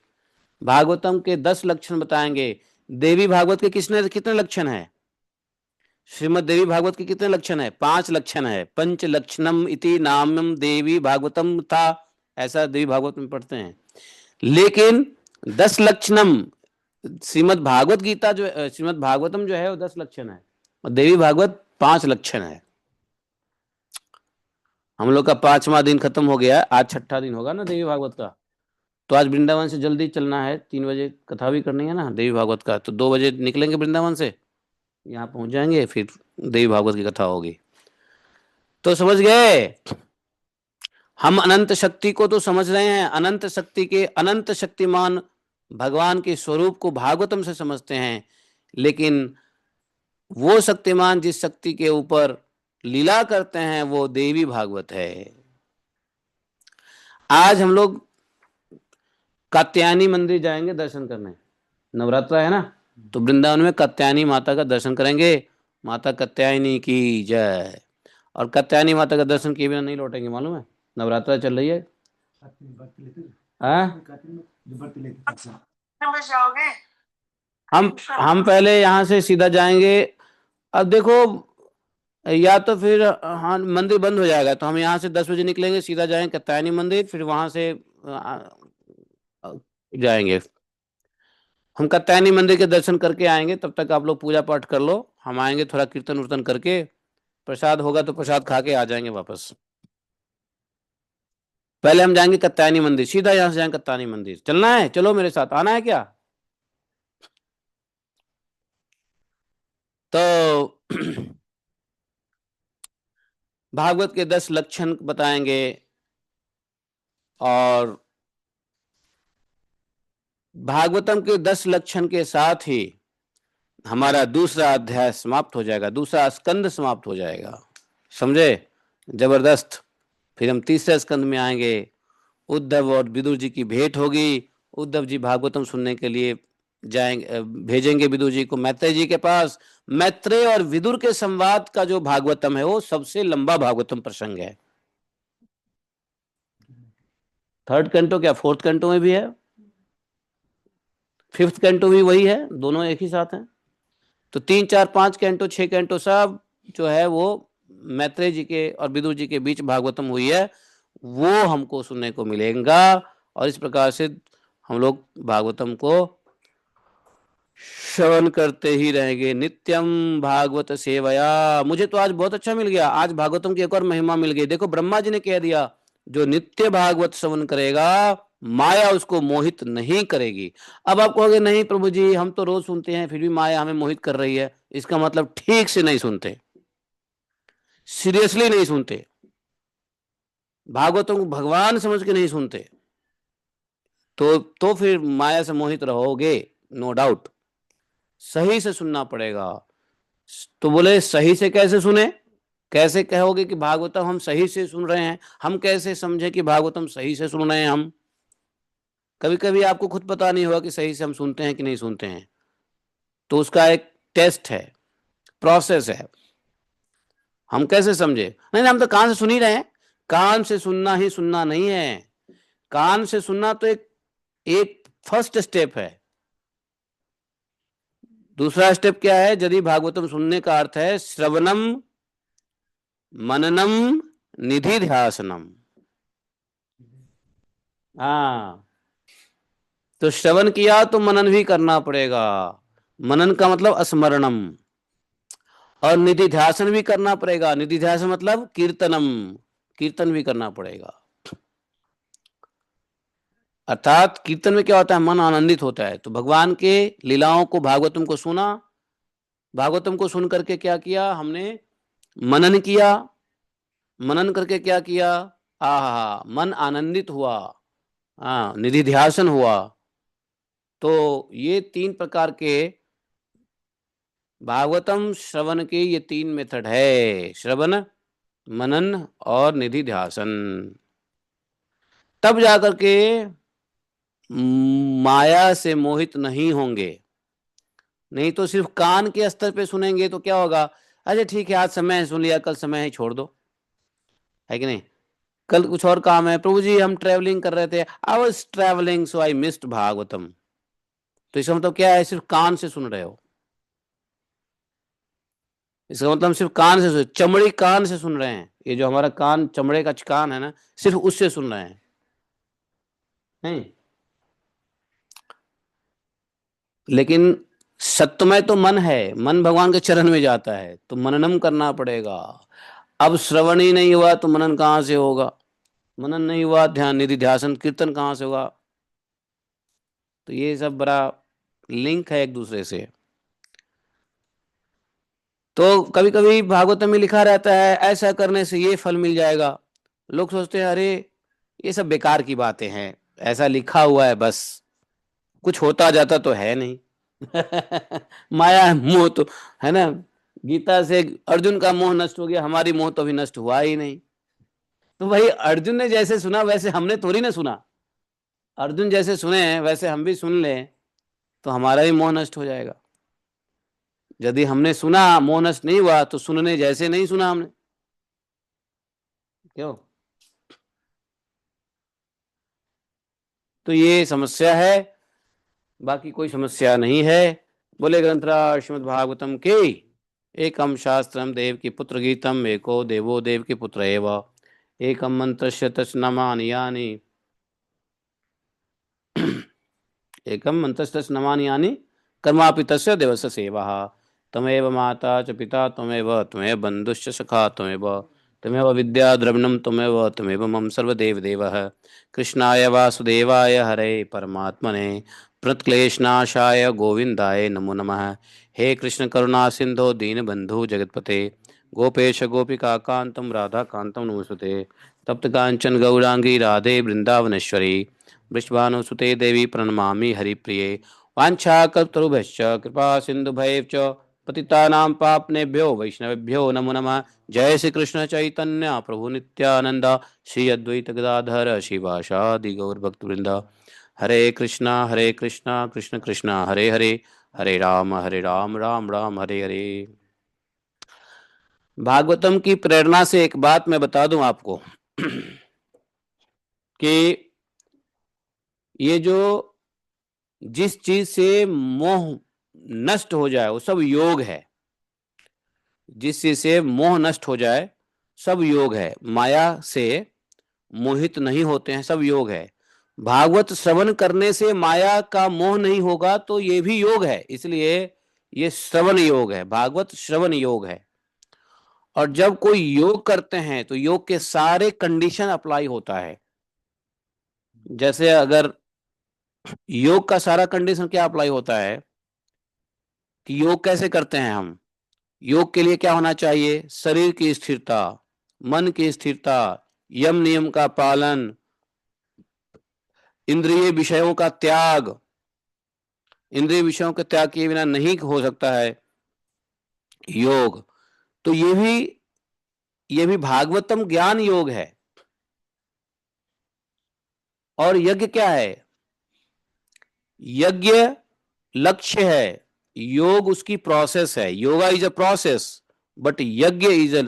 भागवतम के 10 लक्षण बताएंगे। देवी भागवत के कितने लक्षण है? श्रीमद देवी भागवत के कितने लक्षण है? 5 लक्षण है। पंच लक्षणम इति नामम देवी भागवतम था, ऐसा देवी भागवत में पढ़ते हैं। लेकिन 10 लक्षणम, श्रीमद भागवत गीता जो, श्रीमद भागवतम जो है वो 10 लक्षण है और देवी भागवत 5 लक्षण है। हम लोग का 5वां दिन खत्म हो गया, आज 6ठा दिन होगा ना देवी भागवत का। तो आज वृंदावन से जल्दी चलना है, 3 बजे कथा भी करनी है ना देवी भागवत का, तो 2 बजे निकलेंगे वृंदावन से, यहाँ पहुंच जाएंगे, फिर देवी भागवत की कथा होगी। तो समझ गए? हम अनंत शक्ति को तो समझ रहे हैं, अनंत शक्ति के अनंत शक्तिमान भगवान के स्वरूप को भागवतम से समझते हैं, लेकिन वो शक्तिमान जिस शक्ति के ऊपर लीला करते हैं वो देवी भागवत है। आज हम लोग कात्यायनी मंदिर जाएंगे दर्शन करने, नवरात्रा है ना, तो वृंदावन में कात्यायनी माता का दर्शन करेंगे। माता कात्यायनी की जय। और कात्यायनी माता का दर्शन किए बिना नहीं लौटेंगे, मालूम है? नवरात्रा चल रही है। हाँ? नंबर जाओगे? हम पहले यहाँ से सीधा जाएंगे। अब देखो, या तो फिर हाँ मंदिर बंद हो जाएगा, तो हम यहाँ से 10 बजे निकलेंगे, सीधा जाएंगे कात्यायनी मंदिर, फिर वहां से जाएंगे। हम कात्यायनी मंदिर के दर्शन करके आएंगे, तब तक आप लोग पूजा पाठ कर लो, हम आएंगे थोड़ा कीर्तन उर्तन करके, प्रसाद होगा तो प्रसाद खा के आ जाएंगे वापस। पहले हम जाएंगे कात्यायनी मंदिर, सीधा यहाँ से जाएंगे कात्यायनी मंदिर। चलना है? चलो मेरे साथ, आना है क्या? तो भागवत के 10 लक्षण बताएंगे और भागवतम के 10 लक्षण के साथ ही हमारा दूसरा अध्याय समाप्त हो जाएगा, दूसरा स्कंद समाप्त हो जाएगा। समझे? जबरदस्त। फिर हम तीसरे स्कंद में आएंगे। उद्धव और विदुर जी की भेंट होगी। उद्धव जी भागवतम सुनने के लिए जाएंगे, भेजेंगे विदुर जी को मैत्रेय जी के पास। मैत्रेय और विदुर के संवाद का जो भागवतम है वो सबसे लंबा भागवतम प्रसंग है। 3rd कैंटो क्या 4th कैंटो में भी है? 5th कैंटो भी वही है, दोनों एक ही साथ हैं। तो 3, 4, 5 कैंटो, 6 कैंटो सब जो है वो मैत्रेय जी के और विदुर जी के बीच भागवतम हुई है, वो हमको सुनने को मिलेगा। और इस प्रकार से हम लोग भागवतम को श्रवण करते ही रहेंगे नित्यम भागवत सेवया। मुझे तो आज बहुत अच्छा मिल गया, आज भागवतम की एक और महिमा मिल गई। देखो ब्रह्मा जी ने कह दिया, जो नित्य भागवत श्रवण करेगा माया उसको मोहित नहीं करेगी। अब आप कहोगे नहीं प्रभु जी, हम तो रोज सुनते हैं फिर भी माया हमें मोहित कर रही है। इसका मतलब ठीक से नहीं सुनते, सीरियसली नहीं सुनते, भागवतों को भगवान समझ के नहीं सुनते। तो फिर माया से मोहित रहोगे, नो डाउट। सही से सुनना पड़ेगा। तो बोले सही से कैसे सुने, कैसे कहोगे कि भागवतम हम सही से सुन रहे हैं, हम कैसे समझे कि भागवतम सही से सुन रहे हैं हम। कभी कभी आपको खुद पता नहीं होगा कि सही से हम सुनते हैं कि नहीं सुनते हैं, तो उसका एक टेस्ट है, प्रोसेस है। हम कैसे समझे, नहीं हम तो कान से सुन ही रहे हैं। कान से सुनना ही सुनना नहीं है, कान से सुनना तो एक एक फर्स्ट स्टेप है। दूसरा स्टेप क्या है, यदि भागवतम सुनने का अर्थ है श्रवणम मननम निधिध्यासनम। हाँ, तो श्रवण किया तो मनन भी करना पड़ेगा। मनन का मतलब स्मरणम, और निधिध्यासन भी करना पड़ेगा। निधिध्यासन मतलब कीर्तनम, कीर्तन भी करना पड़ेगा। अर्थात कीर्तन में क्या होता है, मन आनंदित होता है। तो भगवान के लीलाओं को, भागवतम को सुना, भागवतम को सुन करके क्या किया हमने, मनन किया। मनन करके क्या किया, आहा मन आनंदित हुआ, हाँ निधिध्यासन हुआ। तो ये 3 प्रकार के भागवतम श्रवण के ये 3 मेथड है, श्रवण मनन और निधिध्यासन। तब जाकर के माया से मोहित नहीं होंगे। नहीं तो सिर्फ कान के स्तर पे सुनेंगे तो क्या होगा, अच्छा ठीक है आज समय है सुन लिया, कल समय है छोड़ दो, है कि नहीं। कल कुछ और काम है, प्रभु जी हम ट्रेवलिंग कर रहे थे, I was travelling so I missed Bhagavatam. तो इसका मतलब क्या है, सिर्फ कान से सुन रहे हो। इसका मतलब हम सिर्फ कान से चमड़ी कान से सुन रहे हैं, ये जो हमारा कान चमड़े का कान है ना, सिर्फ उससे सुन रहे हैं, नहीं। लेकिन सत्यमय तो मन है, मन भगवान के चरण में जाता है, तो मननम करना पड़ेगा। अब श्रवण ही नहीं हुआ तो मनन कहाँ से होगा, मनन नहीं हुआ ध्यान निधि ध्यासन कीर्तन कहाँ से होगा। तो ये सब बड़ा लिंक है एक दूसरे से। तो कभी कभी भागवत में लिखा रहता है ऐसा करने से ये फल मिल जाएगा। लोग सोचते हैं अरे ये सब बेकार की बातें हैं, ऐसा लिखा हुआ है बस, कुछ होता जाता तो है नहीं। माया मोह तो है ना, गीता से अर्जुन का मोह नष्ट हो गया, हमारी मोह तो अभी नष्ट हुआ ही नहीं। तो भाई अर्जुन ने जैसे सुना वैसे हमने थोड़ी ना सुना, अर्जुन जैसे सुने हैं वैसे हम भी सुन लें तो हमारा भी मोह नष्ट हो जाएगा। यदि हमने सुना मोह नष्ट नहीं हुआ तो सुनने जैसे नहीं सुना हमने, क्यों। तो ये समस्या है, बाकी कोई समस्या नहीं है। बोले ग्रंथराज श्रीमद् भागवतम के एकम शास्त्रम देव की पुत्र गीतम एको देवो देव की पुत्र एव एकम मंत्रस्य तस्नामानि यानि एकम मंत्रस्य तस्नामानि यानि कर्मापि तस्य देवस्य सेवा। तमेव माता च पिता त्वमेव त्वमेव बन्धुश्च सखा त्वमेव त्वमेव विद्या द्रविणं त्वमेव त्वमेव मम सर्वदेव देवः। कृष्णाय वासुदेवाय हरे परमात्मने प्रणतक्लेशनाशाय गोविंदाय नमो नमः। हे कृष्ण करुणा सिंधो दीनबंधु जगतपते गोपेश गोपिका कांतम राधा कांतम नमस्ते। तप्त कांचन गौरांगी राधे वृंदावनेश्वरी वृषभानुसुते देवी प्रणमामि हरिप्रिये। वाञ्छाकल्पतरुभ्यश्च कृपा सिन्धुभैश्च पतितानां पापनेभ्यो वैष्णवेभ्यो नमो नमः। जय श्री कृष्ण चैतन्य प्रभु नित्यानंद श्री अद्वैत गदाधर शिवासादि गौर भक्तवृंद। हरे कृष्णा कृष्ण कृष्णा हरे हरे हरे राम राम राम हरे हरे। भागवतम की प्रेरणा से एक बात मैं बता दूं आपको कि ये जो जिस चीज से मोह नष्ट हो जाए वो सब योग है। जिस चीज से मोह नष्ट हो जाए सब योग है। माया से मोहित नहीं होते हैं, सब योग है। भागवत श्रवण करने से माया का मोह नहीं होगा तो ये भी योग है, इसलिए ये श्रवण योग है, भागवत श्रवण योग है। और जब कोई योग करते हैं तो योग के सारे कंडीशन अप्लाई होता है। जैसे अगर योग का सारा कंडीशन क्या अप्लाई होता है कि योग कैसे करते हैं हम। योग के लिए क्या होना चाहिए, शरीर की स्थिरता, मन की स्थिरता, यम नियम का पालन, इंद्रिय विषयों का त्याग। इंद्रिय विषयों के त्याग किए बिना नहीं हो सकता है योग। तो ये भी भागवतम ज्ञान योग है। और यज्ञ क्या है, यज्ञ लक्ष्य है, योग उसकी प्रोसेस है। Yoga is a process but यज्ञ इज अ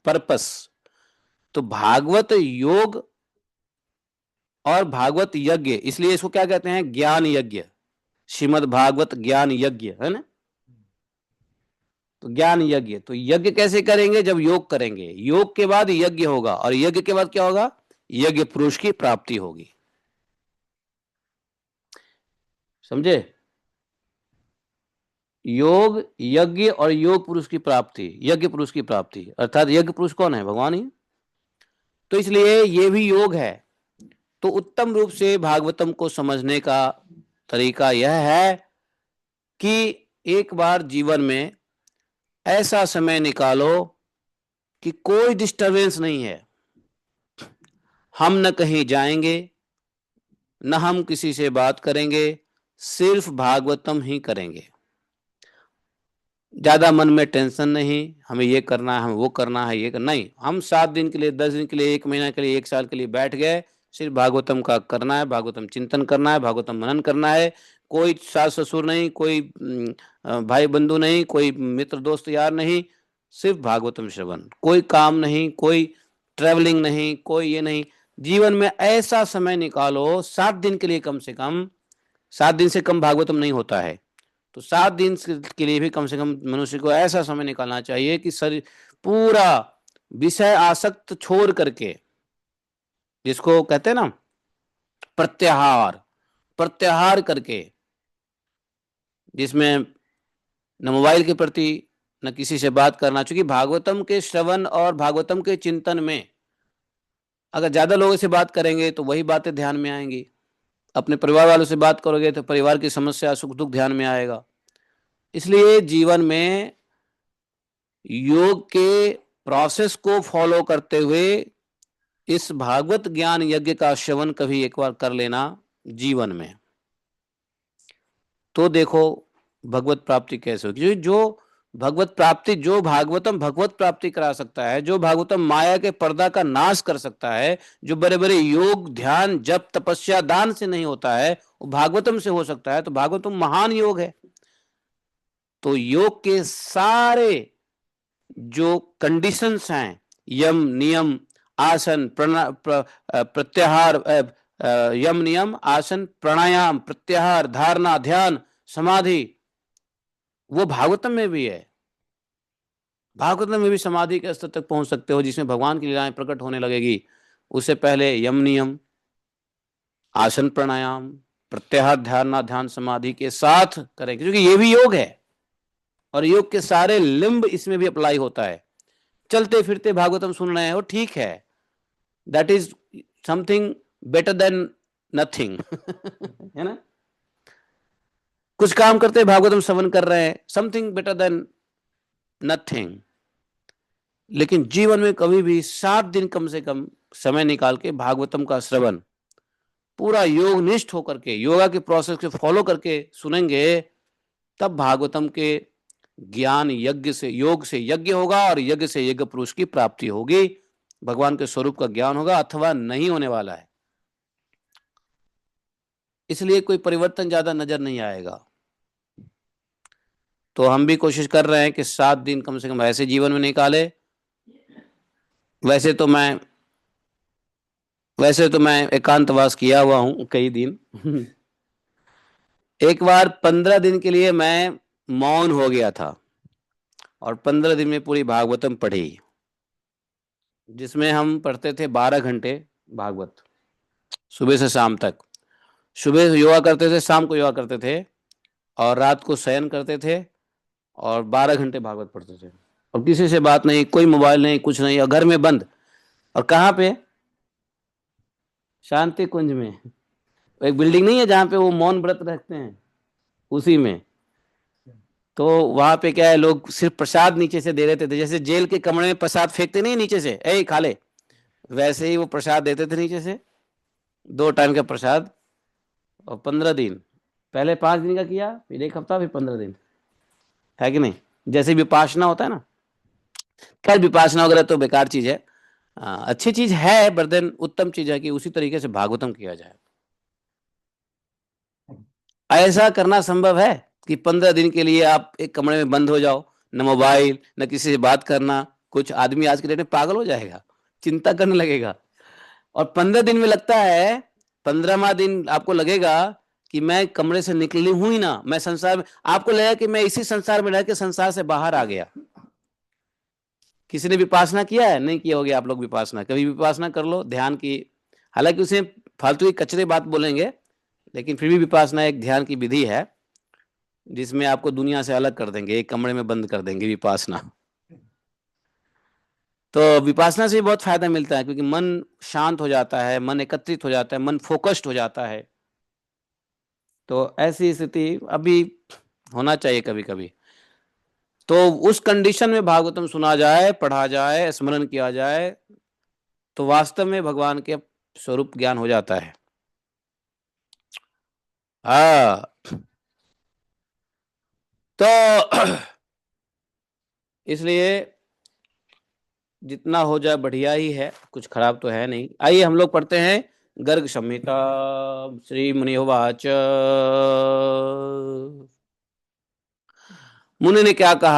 पर्पस। तो भागवत योग और भागवत यज्ञ, इसलिए इसको क्या कहते हैं, ज्ञान यज्ञ। श्रीमद् भागवत ज्ञान यज्ञ है ना। तो ज्ञान यज्ञ, तो यज्ञ कैसे करेंगे, जब योग करेंगे, योग के बाद यज्ञ होगा, और यज्ञ के बाद क्या होगा, यज्ञ पुरुष की प्राप्ति होगी। समझे। योग यज्ञ और योग पुरुष की प्राप्ति, यज्ञ पुरुष की प्राप्ति, अर्थात यज्ञ पुरुष कौन है, भगवान ही। तो इसलिए ये भी योग है। तो उत्तम रूप से भागवतम को समझने का तरीका यह है कि एक बार जीवन में ऐसा समय निकालो कि कोई डिस्टरबेंस नहीं है। हम न कहीं जाएंगे, न हम किसी से बात करेंगे, सिर्फ भागवतम ही करेंगे। ज्यादा मन में टेंशन नहीं, हमें ये करना है, हमें वो करना है, ये करना नहीं। हम 7 दिन के लिए, 10 दिन के लिए, 1 महीना के लिए, 1 साल के लिए बैठ गए, सिर्फ भागवतम का करना है, भागवतम चिंतन करना है, भागवतम मनन करना है। कोई सास ससुर नहीं, कोई भाई बंधु नहीं, कोई मित्र दोस्त यार नहीं, सिर्फ भागवतम श्रवण। कोई काम नहीं, कोई ट्रेवलिंग नहीं, कोई ये नहीं। जीवन में ऐसा समय निकालो 7 दिन के लिए, कम से कम 7 दिन से कम भागवतम नहीं होता है। तो 7 दिन के लिए भी कम से कम मनुष्य को ऐसा समय निकालना चाहिए कि शरीर पूरा विषय आसक्त छोड़ करके, जिसको कहते हैं ना प्रत्याहार, प्रत्याहार करके, जिसमें न मोबाइल के प्रति, न किसी से बात करना। चूंकि भागवतम के श्रवण और भागवतम के चिंतन में अगर ज्यादा लोगों से बात करेंगे तो वही बातें ध्यान में आएंगी। अपने परिवार वालों से बात करोगे तो परिवार की समस्या सुख दुख ध्यान में आएगा। इसलिए जीवन में योग के प्रोसेस को फॉलो करते हुए इस भागवत ज्ञान यज्ञ का श्रवण कभी एक बार कर लेना जीवन में, तो देखो भगवत प्राप्ति कैसे होगी। जो भगवत प्राप्ति, जो भागवतम भगवत प्राप्ति करा सकता है, जो भागवतम माया के पर्दा का नाश कर सकता है, जो बड़े बड़े योग ध्यान जप तपस्या दान से नहीं होता है, वो भागवतम से हो सकता है। तो भागवतम महान योग है। तो योग के सारे जो कंडीशंस हैं, यम नियम आसन प्रत्याहार, यम नियम आसन प्राणायाम प्रत्याहार धारणा ध्यान समाधि, वो भागवतम में भी है। भागवतम में भी समाधि के स्तर तक पहुंच सकते हो जिसमें भगवान की लीलाएं प्रकट होने लगेगी। उससे पहले यम नियम आसन प्राणायाम प्रत्याहार धारणा ध्यान समाधि के साथ करेंगे, क्योंकि ये भी योग है। और योग के सारे लिंब इसमें भी अप्लाई होता है। चलते फिरते भागवतम सुन रहे हो, ठीक है, that is something better than nothing है ना। कुछ काम करते भागवतम श्रवण कर रहे हैं, समथिंग बेटर देन नथिंग। लेकिन जीवन में कभी भी 7 दिन कम से कम समय निकाल के भागवतम का श्रवण पूरा योग निष्ठ होकर के, योगा के प्रोसेस को फॉलो करके सुनेंगे, तब भागवतम के ज्ञान यज्ञ से, योग से यज्ञ होगा, और यज्ञ से यज्ञ पुरुष की प्राप्ति होगी, भगवान के स्वरूप का ज्ञान होगा, अथवा नहीं होने वाला है। इसलिए कोई परिवर्तन ज्यादा नजर नहीं आएगा। तो हम भी कोशिश कर रहे हैं कि 7 दिन कम से कम ऐसे जीवन में निकाले। वैसे तो मैं एकांतवास किया हुआ हूँ कई दिन एक बार 15 दिन के लिए मैं मौन हो गया था और 15 दिन में पूरी भागवतम पढ़ी, जिसमें हम पढ़ते थे 12 घंटे भागवत, सुबह से शाम तक। सुबह योगा करते थे, शाम को योगा करते थे, और रात को शयन करते थे, और 12 घंटे भागवत पढ़ते थे। और किसी से बात नहीं, कोई मोबाइल नहीं, कुछ नहीं, और घर में बंद। और कहाँ पे? शांति कुंज में। एक बिल्डिंग नहीं है जहाँ पे वो मौन व्रत रखते हैं, उसी में। तो वहां पे क्या है, लोग सिर्फ प्रसाद नीचे से दे देते थे, जैसे जेल के कमरे में प्रसाद फेंकते नहीं नीचे से, ए खा ले, वैसे ही वो प्रसाद देते थे नीचे से, 2 टाइम का प्रसाद। और 15 दिन, पहले 5 दिन का किया, फिर एक हफ्ता, फिर 15 दिन, है कि नहीं? जैसे विपासना होता है ना। खैर विपासना वगैरह तो बेकार चीज है। अच्छी चीज है, बर्दन उत्तम चीज है कि उसी तरीके से भागवतम किया जाए। ऐसा करना संभव है कि 15 दिन के लिए आप एक कमरे में बंद हो जाओ, न मोबाइल, न किसी से बात करना? कुछ आदमी आज के डेट में पागल हो जाएगा, चिंता करने लगेगा। और 15 दिन में लगता है, 15वां दिन आपको लगेगा कि मैं कमरे से निकली हूं ही ना, मैं संसार में, आपको लगेगा कि मैं इसी संसार में रह के संसार से बाहर आ गया। किसी ने विपासना किया है? नहीं किया होगा आप लोग विपासना, कभी विपासना कर लो ध्यान की। हालांकि उसे फालतू की कचरे बात बोलेंगे, लेकिन फिर भी विपासना एक ध्यान की विधि है, जिसमें आपको दुनिया से अलग कर देंगे, एक कमरे में बंद कर देंगे, विपासना। तो विपासना से भी बहुत फायदा मिलता है, क्योंकि मन शांत हो जाता है, मन एकत्रित हो जाता है, मन फोकस्ड हो जाता है। तो ऐसी स्थिति अभी होना चाहिए कभी कभी। तो उस कंडीशन में भागवतम सुना जाए, पढ़ा जाए, स्मरण किया जाए, तो वास्तव में भगवान के स्वरूप ज्ञान हो जाता है। हाँ। तो इसलिए जितना हो जाए बढ़िया ही है, कुछ खराब तो है नहीं। आइए हम लोग पढ़ते हैं गर्ग संहिता। श्री मुनिहोवाच। मुनि ने क्या कहा?